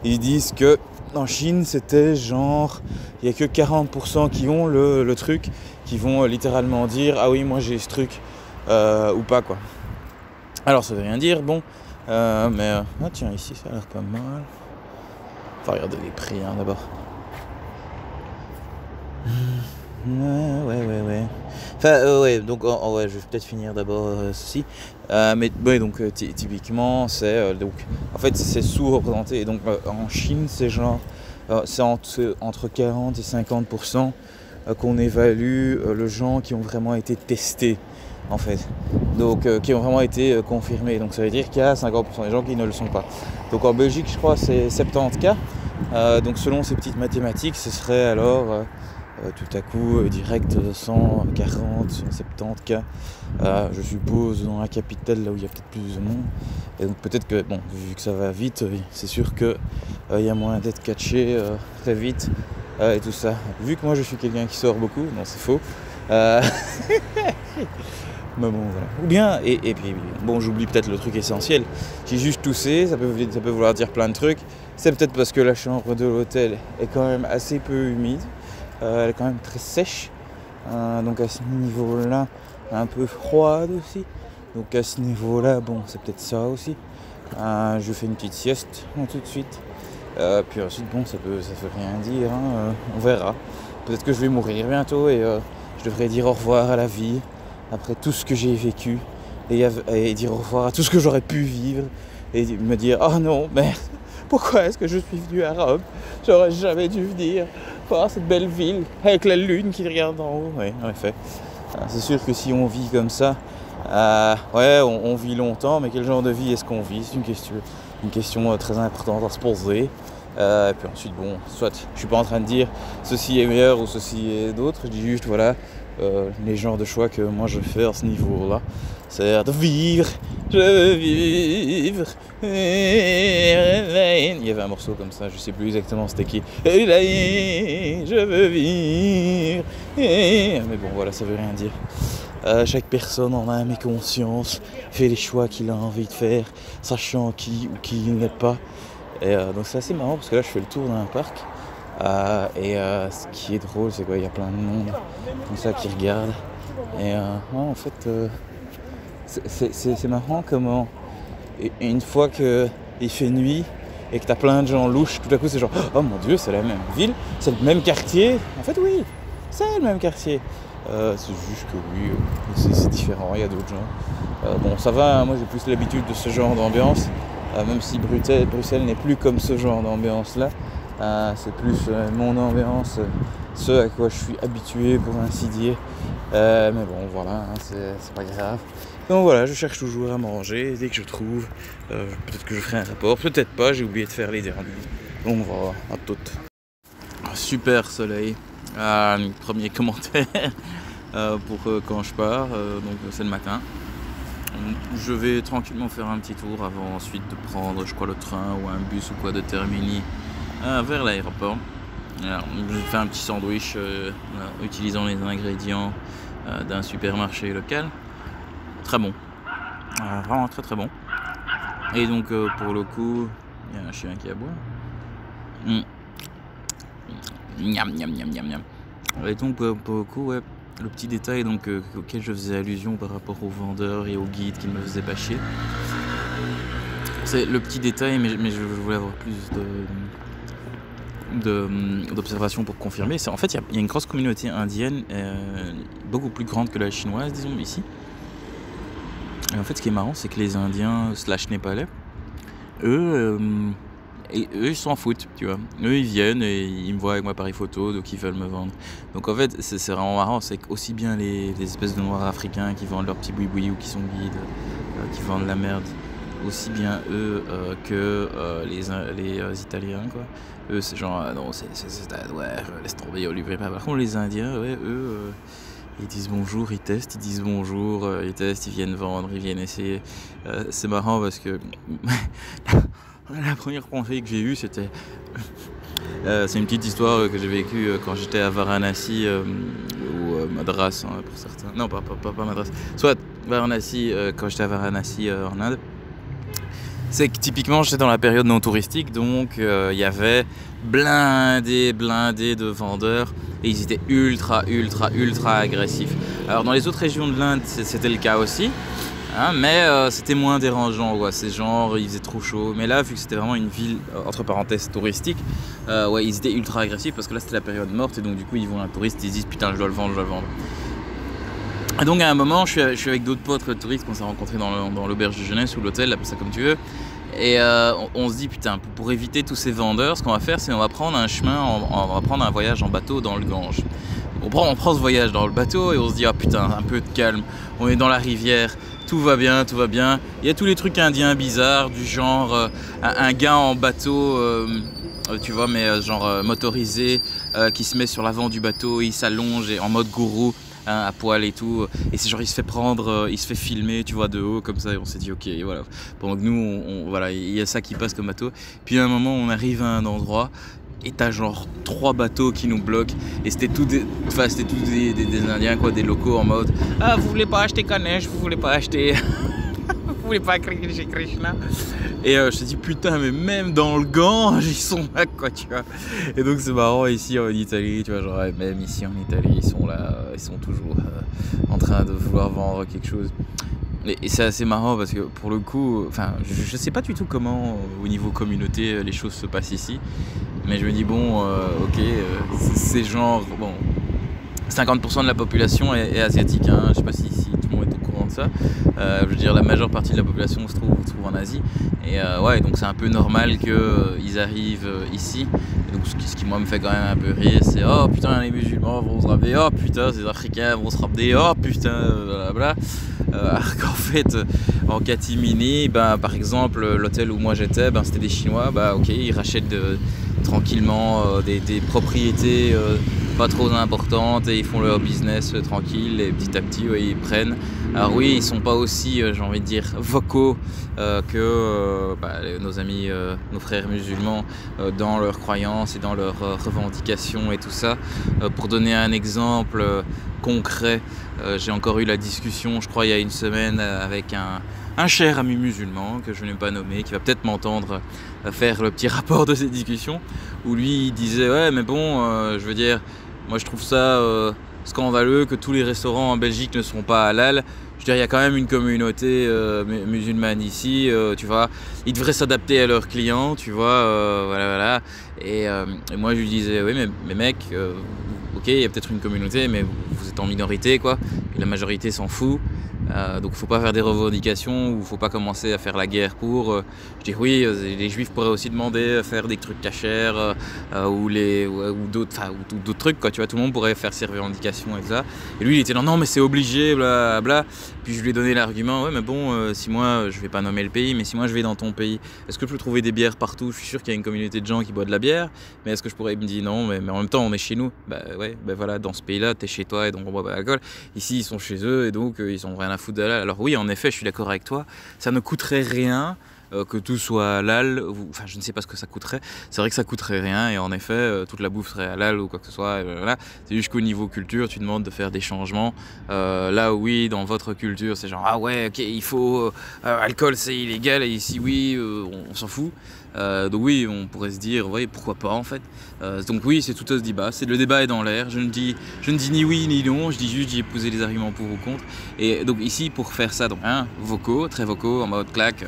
ils disent que en Chine, c'était genre, il n'y a que 40% qui ont le truc, qui vont littéralement dire, ah oui, moi j'ai ce truc, ou pas, quoi. Alors, ça veut rien dire, bon, mais, ah tiens, ici, ça a l'air pas mal. Enfin, regardez les prix, hein, d'abord. Ouais. Enfin, ouais, donc, ouais, je vais peut-être finir d'abord ceci. Mais ouais, donc, typiquement, c'est, donc, en fait, c'est sous-représenté. Et donc, en Chine, c'est genre, c'est entre 40 et 50% qu'on évalue les gens qui ont vraiment été testés, en fait. Donc, qui ont vraiment été confirmés. Donc, ça veut dire qu'il y a 50% des gens qui ne le sont pas. Donc, en Belgique, je crois, c'est 70 cas. Donc, selon ces petites mathématiques, ce serait alors... tout à coup direct 140, 170 cas, je suppose dans la capitale là où il y a peut-être plus de monde. Et donc peut-être que, bon, vu que ça va vite, c'est sûr que il y a moyen d'être catché très vite et tout ça. Vu que moi je suis quelqu'un qui sort beaucoup, non c'est faux. Mais bon voilà. Ou bien, et puis bon j'oublie peut-être le truc essentiel, j'ai juste toussé, ça peut vouloir dire plein de trucs. C'est peut-être parce que la chambre de l'hôtel est quand même assez peu humide. Elle est quand même très sèche, donc à ce niveau-là, un peu froide aussi. Donc à ce niveau-là, bon, c'est peut-être ça aussi. Je fais une petite sieste tout de suite. Puis ensuite, bon, ça veut rien dire, hein, on verra. Peut-être que je vais mourir bientôt et je devrais dire au revoir à la vie après tout ce que j'ai vécu et dire au revoir à tout ce que j'aurais pu vivre et me dire oh non, merde, pourquoi est-ce que je suis venu à Rome? J'aurais jamais dû venir voir cette belle ville avec la lune qui regarde en haut. Oui, en effet. C'est sûr que si on vit comme ça, ouais, on vit longtemps, mais quel genre de vie est-ce qu'on vit? C'est une question très importante à se poser. Et puis ensuite, bon, soit je suis pas en train de dire ceci est meilleur ou ceci est d'autre, je dis juste voilà les genres de choix que moi je fais à ce niveau-là. C'est de vivre, je veux vivre. Il y avait un morceau comme ça, je sais plus exactement c'était qui. Je veux vivre. Mais bon, voilà, ça veut rien dire. Chaque personne en âme et conscience fait les choix qu'il a envie de faire, sachant qui ou qui il n'est pas. Et donc c'est assez marrant parce que là je fais le tour d'un parc ce qui est drôle c'est qu'il y a plein de monde comme ça qui regarde et en fait c'est marrant comment une fois qu'il fait nuit et que t'as plein de gens louches, tout à coup c'est genre oh mon dieu c'est la même ville, c'est le même quartier. En fait oui, c'est le même quartier. C'est juste que oui, c'est différent, il y a d'autres gens. Bon ça va, moi j'ai plus l'habitude de ce genre d'ambiance. Même si Bruxelles n'est plus comme ce genre d'ambiance là, c'est plus mon ambiance, ce à quoi je suis habitué pour ainsi dire. Mais bon voilà, hein, c'est pas grave. Donc voilà, je cherche toujours à manger, dès que je trouve, peut-être que je ferai un rapport, peut-être pas, j'ai oublié de faire les derniers. Donc voilà, à tout. Super soleil, premier commentaire pour quand je pars, donc c'est le matin. Je vais tranquillement faire un petit tour avant ensuite de prendre, je crois, le train ou un bus ou quoi de Termini vers l'aéroport. Je fais un petit sandwich utilisant les ingrédients d'un supermarché local. Très bon, vraiment très très bon. Et donc pour le coup, il y a un chien qui aboie. Miam miam miam miam miam. Et donc pour le coup, ouais. Le petit détail donc, auquel je faisais allusion par rapport aux vendeurs et aux guides qui me faisaient pas chier. C'est le petit détail, mais je voulais avoir plus d'observations pour confirmer. En fait, il y a une grosse communauté indienne, beaucoup plus grande que la chinoise, disons, ici. Et en fait, ce qui est marrant, c'est que les Indiens / Népalais, eux, ils s'en foutent, tu vois. Eux, ils viennent et ils me voient avec mon appareil photo, donc ils veulent me vendre. Donc en fait, c'est vraiment marrant, c'est qu'aussi bien les espèces de noirs africains qui vendent leurs petits boui-boui ou qui sont guides, qui vendent la merde, aussi bien eux que les Italiens, quoi. Eux, c'est genre, non, c'est ouais, laisse tomber, on lui plaît pas. Par contre, les Indiens, ouais, eux... ils disent bonjour, ils testent, ils disent bonjour, ils testent, ils viennent vendre, ils viennent essayer. C'est marrant parce que la première pensée que j'ai eue, c'était... c'est une petite histoire que j'ai vécue quand j'étais à Varanasi, ou Madras, hein, pour certains. Non, pas Madras. Soit Varanasi, quand j'étais à Varanasi en Inde. C'est que typiquement j'étais dans la période non touristique, donc il y avait blindé de vendeurs et ils étaient ultra agressifs. Alors dans les autres régions de l'Inde c'était le cas aussi, hein, mais c'était moins dérangeant, quoi. C'est genre il faisait trop chaud, mais là vu que c'était vraiment une ville entre parenthèses touristique, ouais, ils étaient ultra agressifs parce que là c'était la période morte et donc du coup ils voient un touriste, ils disent putain je dois le vendre. Et donc à un moment, je suis avec d'autres potes touristes qu'on s'est rencontrés dans l'auberge de jeunesse ou l'hôtel, appelle ça comme tu veux. Et on se dit putain, pour éviter tous ces vendeurs, ce qu'on va faire, c'est on va prendre un chemin, on va prendre un voyage en bateau dans le Gange. On prend ce voyage dans le bateau et on se dit ah putain, un peu de calme, on est dans la rivière, tout va bien. Il y a tous les trucs indiens bizarres du genre un gars en bateau. Tu vois, mais genre motorisé, qui se met sur l'avant du bateau, il s'allonge en mode gourou, hein, à poil et tout, et c'est genre il se fait prendre, il se fait filmer, tu vois, de haut comme ça, et on s'est dit ok, voilà. Pendant que nous, voilà, il y a ça qui passe comme bateau. Puis à un moment, on arrive à un endroit et t'as genre 3 bateaux qui nous bloquent, et c'était tous des Indiens, quoi, des locaux en mode ah vous voulez pas acheter Ganesh, vous voulez pas acheter vous voulez pas chez Krishna. Et je te dis putain, mais même dans le Gange ils sont là, quoi, tu vois. Et donc c'est marrant ici en Italie, tu vois, genre même ici en Italie ils sont là, ils sont toujours en train de vouloir vendre quelque chose. Et c'est assez marrant parce que pour le coup, enfin, je sais pas du tout comment au niveau communauté les choses se passent ici, mais je me dis bon, ok, c'est genre bon, 50% de la population est asiatique, hein. Je sais pas si tout le monde est au courant de ça. Je veux dire, la majeure partie de la population se trouve en Asie. Et ouais, donc c'est un peu normal qu'ils arrivent ici. Et donc ce qui moi me fait quand même un peu rire, c'est oh putain, les musulmans vont se ramener, oh putain, ces Africains vont se ramener, oh putain, blablabla. Alors qu'en fait, en catimini, ben, par exemple, l'hôtel où moi j'étais, ben, c'était des Chinois, bah ok, ils rachètent tranquillement des propriétés pas trop importantes et ils font leur business tranquille et petit à petit ouais, ils prennent. Alors oui, ils sont pas aussi, j'ai envie de dire, vocaux que nos amis, nos frères musulmans dans leurs croyances et dans leurs revendications et tout ça. Pour donner un exemple concret, j'ai encore eu la discussion, je crois il y a une semaine, avec un cher ami musulman que je n'ai pas nommé, qui va peut-être m'entendre faire le petit rapport de ces discussions, où lui il disait ouais mais bon, je veux dire, moi je trouve ça scandaleux que tous les restaurants en Belgique ne sont pas halal. Je veux dire, il y a quand même une communauté musulmane ici, tu vois, ils devraient s'adapter à leurs clients, tu vois, voilà. Et moi je lui disais, oui mais mec, ok, il y a peut-être une communauté, mais vous êtes en minorité, quoi, et la majorité s'en fout. Donc faut pas faire des revendications ou faut pas commencer à faire la guerre pour. Je dis oui, les juifs pourraient aussi demander à faire des trucs cachers ou d'autres trucs, quoi. Tu vois, tout le monde pourrait faire ses revendications et ça. Et lui il était non mais c'est obligé, bla bla. Puis je lui ai donné l'argument, ouais mais bon, si moi je vais pas nommer le pays, mais si moi je vais dans ton pays, est-ce que je peux trouver des bières partout? Je suis sûr qu'il y a une communauté de gens qui boivent de la bière, mais est-ce que je pourrais me dire non, mais en même temps on est chez nous. Bah ouais, bah voilà, dans ce pays-là t'es chez toi et donc on boit pas d'alcool. Ici ils sont chez eux et donc ils ont rien à foutre de là. Alors oui, en effet, je suis d'accord avec toi, ça ne coûterait rien que tout soit halal, enfin je ne sais pas ce que ça coûterait, c'est vrai que ça coûterait rien et en effet toute la bouffe serait halal ou quoi que ce soit, voilà. C'est juste qu'au niveau culture tu demandes de faire des changements, là oui dans votre culture c'est genre ah ouais ok il faut alcool c'est illégal et ici oui on s'en fout. Donc oui on pourrait se dire ouais pourquoi pas en fait, donc oui c'est tout à ce débat, le débat est dans l'air, je ne dis ni oui ni non, je dis juste j'ai posé les arguments pour ou contre. Et donc ici pour faire ça donc vocaux, très vocaux en mode claque,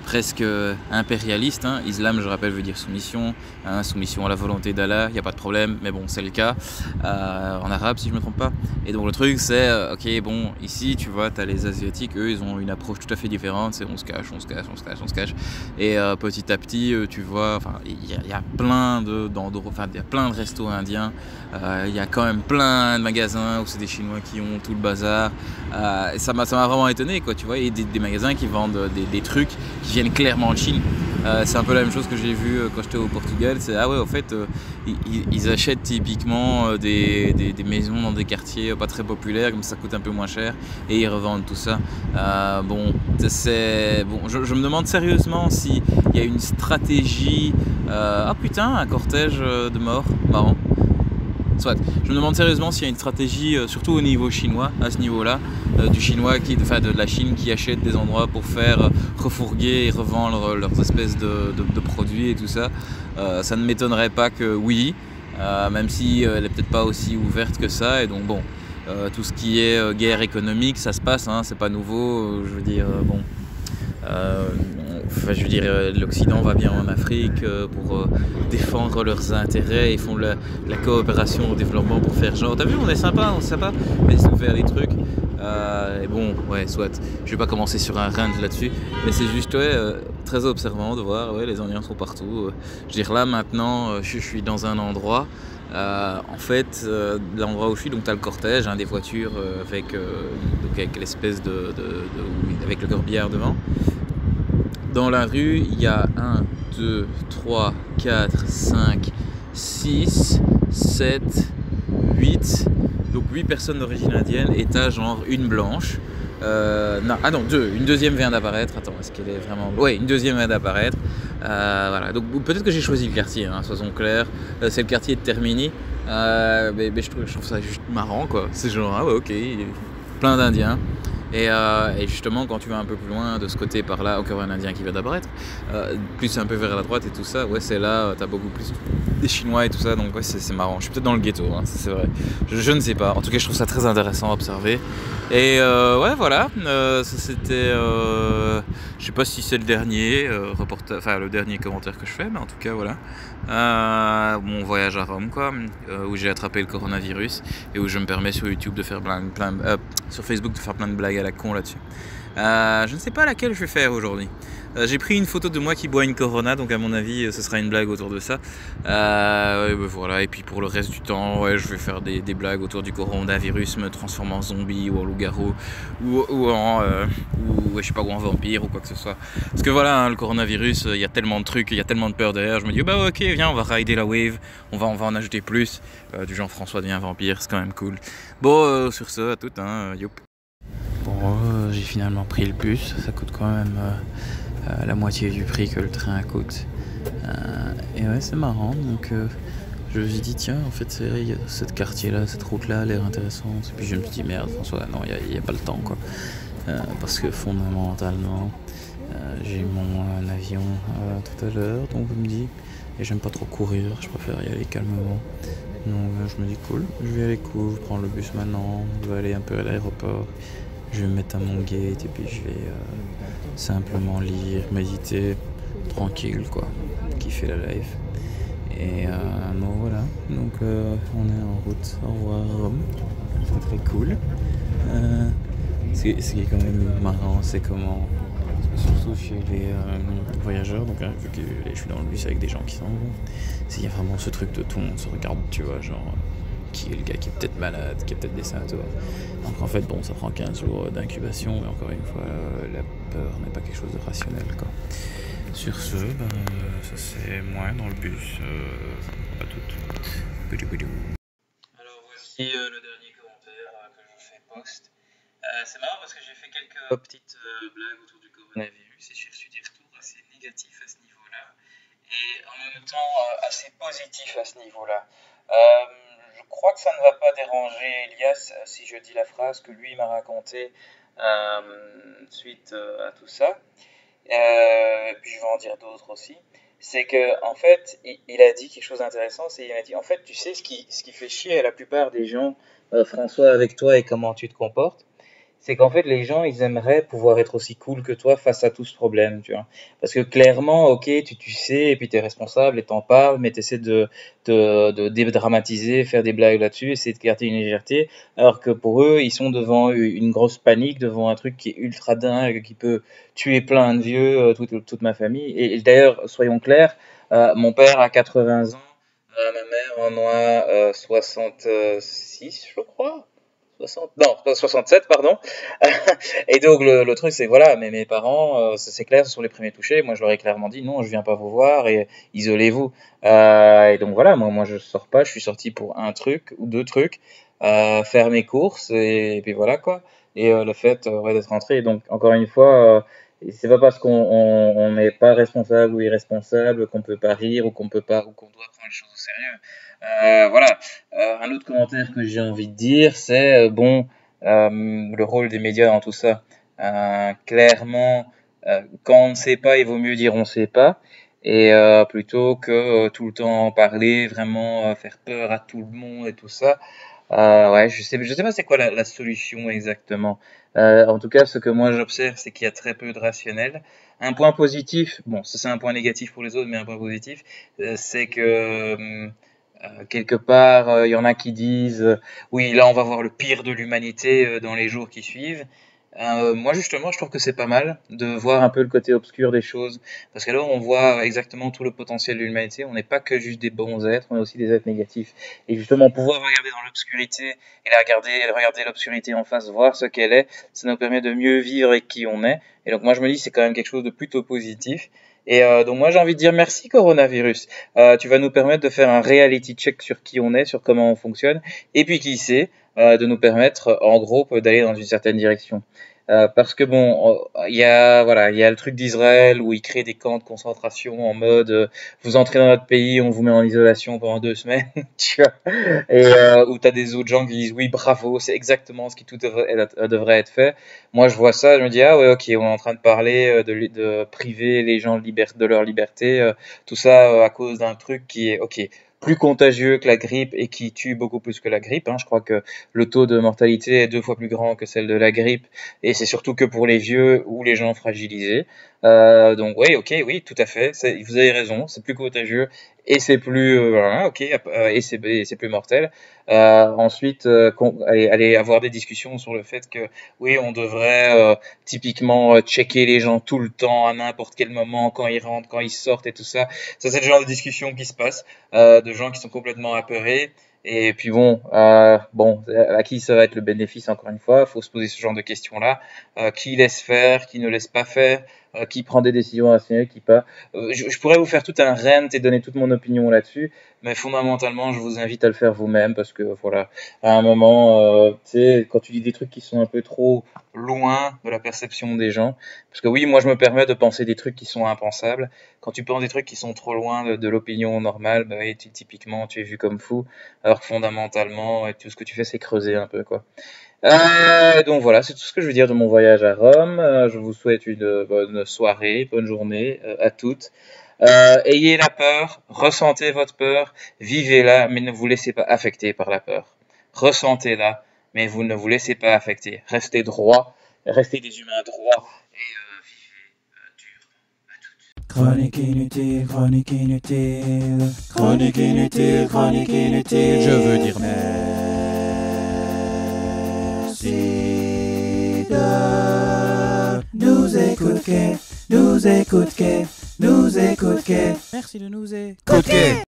presque impérialiste, hein. Islam je rappelle veut dire soumission, soumission à la volonté d'Allah, il n'y a pas de problème, mais bon c'est le cas en arabe si je me trompe pas. Et donc le truc c'est ok bon ici tu vois t'as les asiatiques, eux ils ont une approche tout à fait différente, c'est on se cache et petit à petit tu vois enfin il y a plein d'endroits, enfin il y a plein de restos indiens, il y a quand même plein de magasins où c'est des Chinois qui ont tout le bazar, et ça m'a vraiment étonné quoi, tu vois, et des magasins qui vendent des trucs qui viennent clairement de Chine. C'est un peu la même chose que j'ai vu quand j'étais au Portugal, c'est ah ouais en fait ils achètent typiquement des maisons dans des quartiers pas très populaires comme ça coûte un peu moins cher et ils revendent tout ça. Bon je me demande sérieusement s'il y a une stratégie, ah putain un cortège de morts, marrant. Soit. Je me demande sérieusement s'il y a une stratégie, surtout au niveau chinois, à ce niveau-là, du chinois, de la Chine qui achète des endroits pour faire refourguer et revendre leurs espèces de produits et tout ça. Ça ne m'étonnerait pas que oui, même si elle n'est peut-être pas aussi ouverte que ça. Et donc bon, tout ce qui est guerre économique, ça se passe, hein, c'est pas nouveau. Je veux dire, bon. Enfin, je veux dire, l'Occident va bien en Afrique pour défendre leurs intérêts. Ils font la coopération au développement pour faire genre, t'as vu, on est sympa, laisse-nous faire des trucs. Et bon, ouais, soit. Je vais pas commencer sur un rant là-dessus, mais c'est juste, ouais, très observant de voir, ouais, les Indiens sont partout. Je veux dire, là, maintenant, je suis dans un endroit. En fait, l'endroit où je suis, donc t'as le cortège, hein, des voitures avec l'espèce avec le corbillard devant. Dans la rue, il y a 1, 2, 3, 4, 5, 6, 7, 8. Donc 8 personnes d'origine indienne et t'as genre une blanche. Non, 2. Une deuxième vient d'apparaître. Attends, est-ce qu'elle est vraiment... Ouais, une deuxième vient d'apparaître. Voilà, donc peut-être que j'ai choisi le quartier, hein, soyons clairs. C'est le quartier de Termini. Mais je trouve ça juste marrant, quoi. C'est genre, ah ouais, ok, plein d'Indiens. Et justement, quand tu vas un peu plus loin de ce côté par là, encore un Indien qui va d'apparaître, plus un peu vers la droite et tout ça, ouais, c'est là, t'as beaucoup plus des Chinois et tout ça, donc ouais, c'est marrant. Je suis peut-être dans le ghetto, hein, c'est vrai. Je ne sais pas. En tout cas, je trouve ça très intéressant à observer. Et ouais, voilà, ça c'était. Je sais pas si c'est le dernier enfin le dernier commentaire que je fais, mais en tout cas, voilà. Mon voyage à Rome, quoi, où j'ai attrapé le coronavirus et où je me permets sur YouTube de faire sur Facebook de faire plein de blagues à la con là-dessus. Je ne sais pas laquelle je vais faire aujourd'hui. J'ai pris une photo de moi qui boit une Corona, donc à mon avis ce sera une blague autour de ça. Ouais, ben voilà. Et puis pour le reste du temps, ouais, je vais faire des blagues autour du coronavirus, me transformer en zombie ou en loup-garou ou je sais pas, ou en vampire ou quoi que ce soit. Parce que voilà, hein, le coronavirus, il y a tellement de trucs, il y a tellement de peur derrière. Je me dis bah ok, viens, on va rider la wave, on va en ajouter plus. Du genre François devient vampire, c'est quand même cool. Bon, sur ce, à toutes, hein, youp. Bon, j'ai finalement pris le bus, ça coûte quand même la moitié du prix que le train coûte. Et ouais, c'est marrant, donc je me suis dit, tiens, en fait, c'est vrai, cette quartier-là, cette route-là a l'air intéressante. Et puis je me suis dit, merde, François, non, il n'y a pas le temps, quoi. Parce que fondamentalement, j'ai mon avion tout à l'heure, donc je me dis, et j'aime pas trop courir, je préfère y aller calmement. Donc je me dis, cool, je vais aller cool, je prends le bus maintenant, je vais aller un peu à l'aéroport. Je vais me mettre à mon gate et puis je vais simplement lire, méditer, tranquille quoi, kiffer la life. Et bon voilà, donc on est en route, au revoir Rome, c'est très cool. Ce qui est quand même marrant, c'est comment, surtout chez les voyageurs, donc vu que je suis dans le bus avec des gens qui s'en vont, il y a vraiment ce truc de tout le monde se regarde, tu vois, genre qui est le gars qui est peut-être malade, qui a peut-être des symptômes. Donc en fait, bon, ça prend 15 jours d'incubation, mais encore une fois, la peur n'est pas quelque chose de rationnel, quoi. Sur ce, ça c'est moi dans le bus, à toutes. Boudou boudou. Alors voici le dernier commentaire que je fais post. C'est marrant parce que j'ai fait quelques petites blagues autour du coronavirus et j'ai reçu des retours assez négatifs à ce niveau-là et en même temps assez positifs à ce niveau-là. Je crois que ça ne va pas déranger Elias si je dis la phrase que lui m'a racontée suite à tout ça. Puis je vais en dire d'autres aussi. C'est que en fait, il a dit quelque chose d'intéressant. C'est il m'a dit en fait, tu sais ce qui fait chier à la plupart des gens, François, avec toi et comment tu te comportes, c'est qu'en fait les gens ils aimeraient pouvoir être aussi cool que toi face à tout ce problème, tu vois. Parce que clairement, ok, tu sais, et puis t'es responsable et t'en parles, mais t'essaies de dédramatiser, faire des blagues là-dessus, essayer de garder une légèreté, alors que pour eux, ils sont devant une grosse panique, devant un truc qui est ultra dingue, qui peut tuer plein de vieux, toute ma famille. Et d'ailleurs, soyons clairs, mon père a 80 ans, ma mère en a 66, je crois. 60, non, pas 67, pardon. Et donc le truc c'est que voilà, mais mes parents, c'est clair, ce sont les premiers touchés. Moi je leur ai clairement dit non, je viens pas vous voir et isolez-vous. Et donc voilà, moi je sors pas, je suis sorti pour un truc ou deux trucs, faire mes courses et puis voilà quoi. Et le fait ouais, d'être rentré. Et donc encore une fois, c'est pas parce qu'on n'est pas responsable ou irresponsable qu'on peut pas rire ou qu'on peut pas ou qu'on doit prendre les choses au sérieux. Voilà. Un autre commentaire que j'ai envie de dire, c'est bon, le rôle des médias dans tout ça. Clairement, quand on ne sait pas, il vaut mieux dire on ne sait pas. Et plutôt que tout le temps en parler, vraiment faire peur à tout le monde et tout ça. Ouais, je sais pas c'est quoi la solution exactement. En tout cas, ce que moi j'observe, c'est qu'il y a très peu de rationnel. Un point positif, bon, ça c'est un point négatif pour les autres, mais un point positif, c'est que quelque part, il y en a qui disent oui, là on va voir le pire de l'humanité dans les jours qui suivent. Moi justement, je trouve que c'est pas mal de voir un peu le côté obscur des choses, parce que là on voit exactement tout le potentiel de l'humanité. On n'est pas que juste des bons êtres, on est aussi des êtres négatifs. Et justement, pouvoir regarder dans l'obscurité et regarder l'obscurité en face, voir ce qu'elle est, ça nous permet de mieux vivre avec qui on est. Et donc moi je me dis c'est quand même quelque chose de plutôt positif. Et donc moi j'ai envie de dire merci coronavirus. Tu vas nous permettre de faire un reality check sur qui on est, sur comment on fonctionne, et puis qui sait, de nous permettre en gros d'aller dans une certaine direction. Parce que bon, il y a voilà, il y a le truc d'Israël où ils créent des camps de concentration en mode vous entrez dans notre pays, on vous met en isolation pendant 2 semaines, tu vois. Et où t'as des autres gens qui disent oui, bravo, c'est exactement ce qui tout devrait être fait. Moi, je vois ça, je me dis ah ouais, ok, on est en train de parler de priver les gens de leur liberté, tout ça à cause d'un truc qui est ok plus contagieux que la grippe et qui tue beaucoup plus que la grippe, hein. Je crois que le taux de mortalité est 2 fois plus grand que celle de la grippe et c'est surtout que pour les vieux ou les gens fragilisés. Donc oui, ok, oui, tout à fait, vous avez raison, c'est plus contagieux et c'est plus voilà, ok, et c'est plus mortel. Ensuite, aller avoir des discussions sur le fait que oui, on devrait typiquement checker les gens tout le temps, à n'importe quel moment, quand ils rentrent, quand ils sortent et tout ça. Ça, c'est le genre de discussion qui se passe, de gens qui sont complètement apeurés. Et puis bon, à qui ça va être le bénéfice encore une fois? Faut se poser ce genre de questions-là. Qui laisse faire, qui ne laisse pas faire, qui prend des décisions rationnelles, qui pas. Je pourrais vous faire tout un rant et donner toute mon opinion là-dessus, mais fondamentalement, je vous invite à le faire vous-même parce que voilà, à un moment, tu sais, quand tu dis des trucs qui sont un peu trop loin de la perception des gens, parce que oui, moi je me permets de penser des trucs qui sont impensables. Quand tu penses des trucs qui sont trop loin de l'opinion normale, bah oui, typiquement, tu es vu comme fou, alors que fondamentalement, tout ce que tu fais, c'est creuser un peu, quoi. Donc voilà, c'est tout ce que je veux dire de mon voyage à Rome. Je vous souhaite une bonne soirée, bonne journée à toutes. Ayez la peur, ressentez votre peur, vivez-la, mais ne vous laissez pas affecter par la peur. Ressentez-la, mais vous ne vous laissez pas affecter. Restez droit, restez des humains droits et vivez dur. Chronique inutile, chronique inutile, chronique inutile, chronique inutile. Je veux dire merci de nous écouter, nous écouter, nous écouter. merci de nous écouter.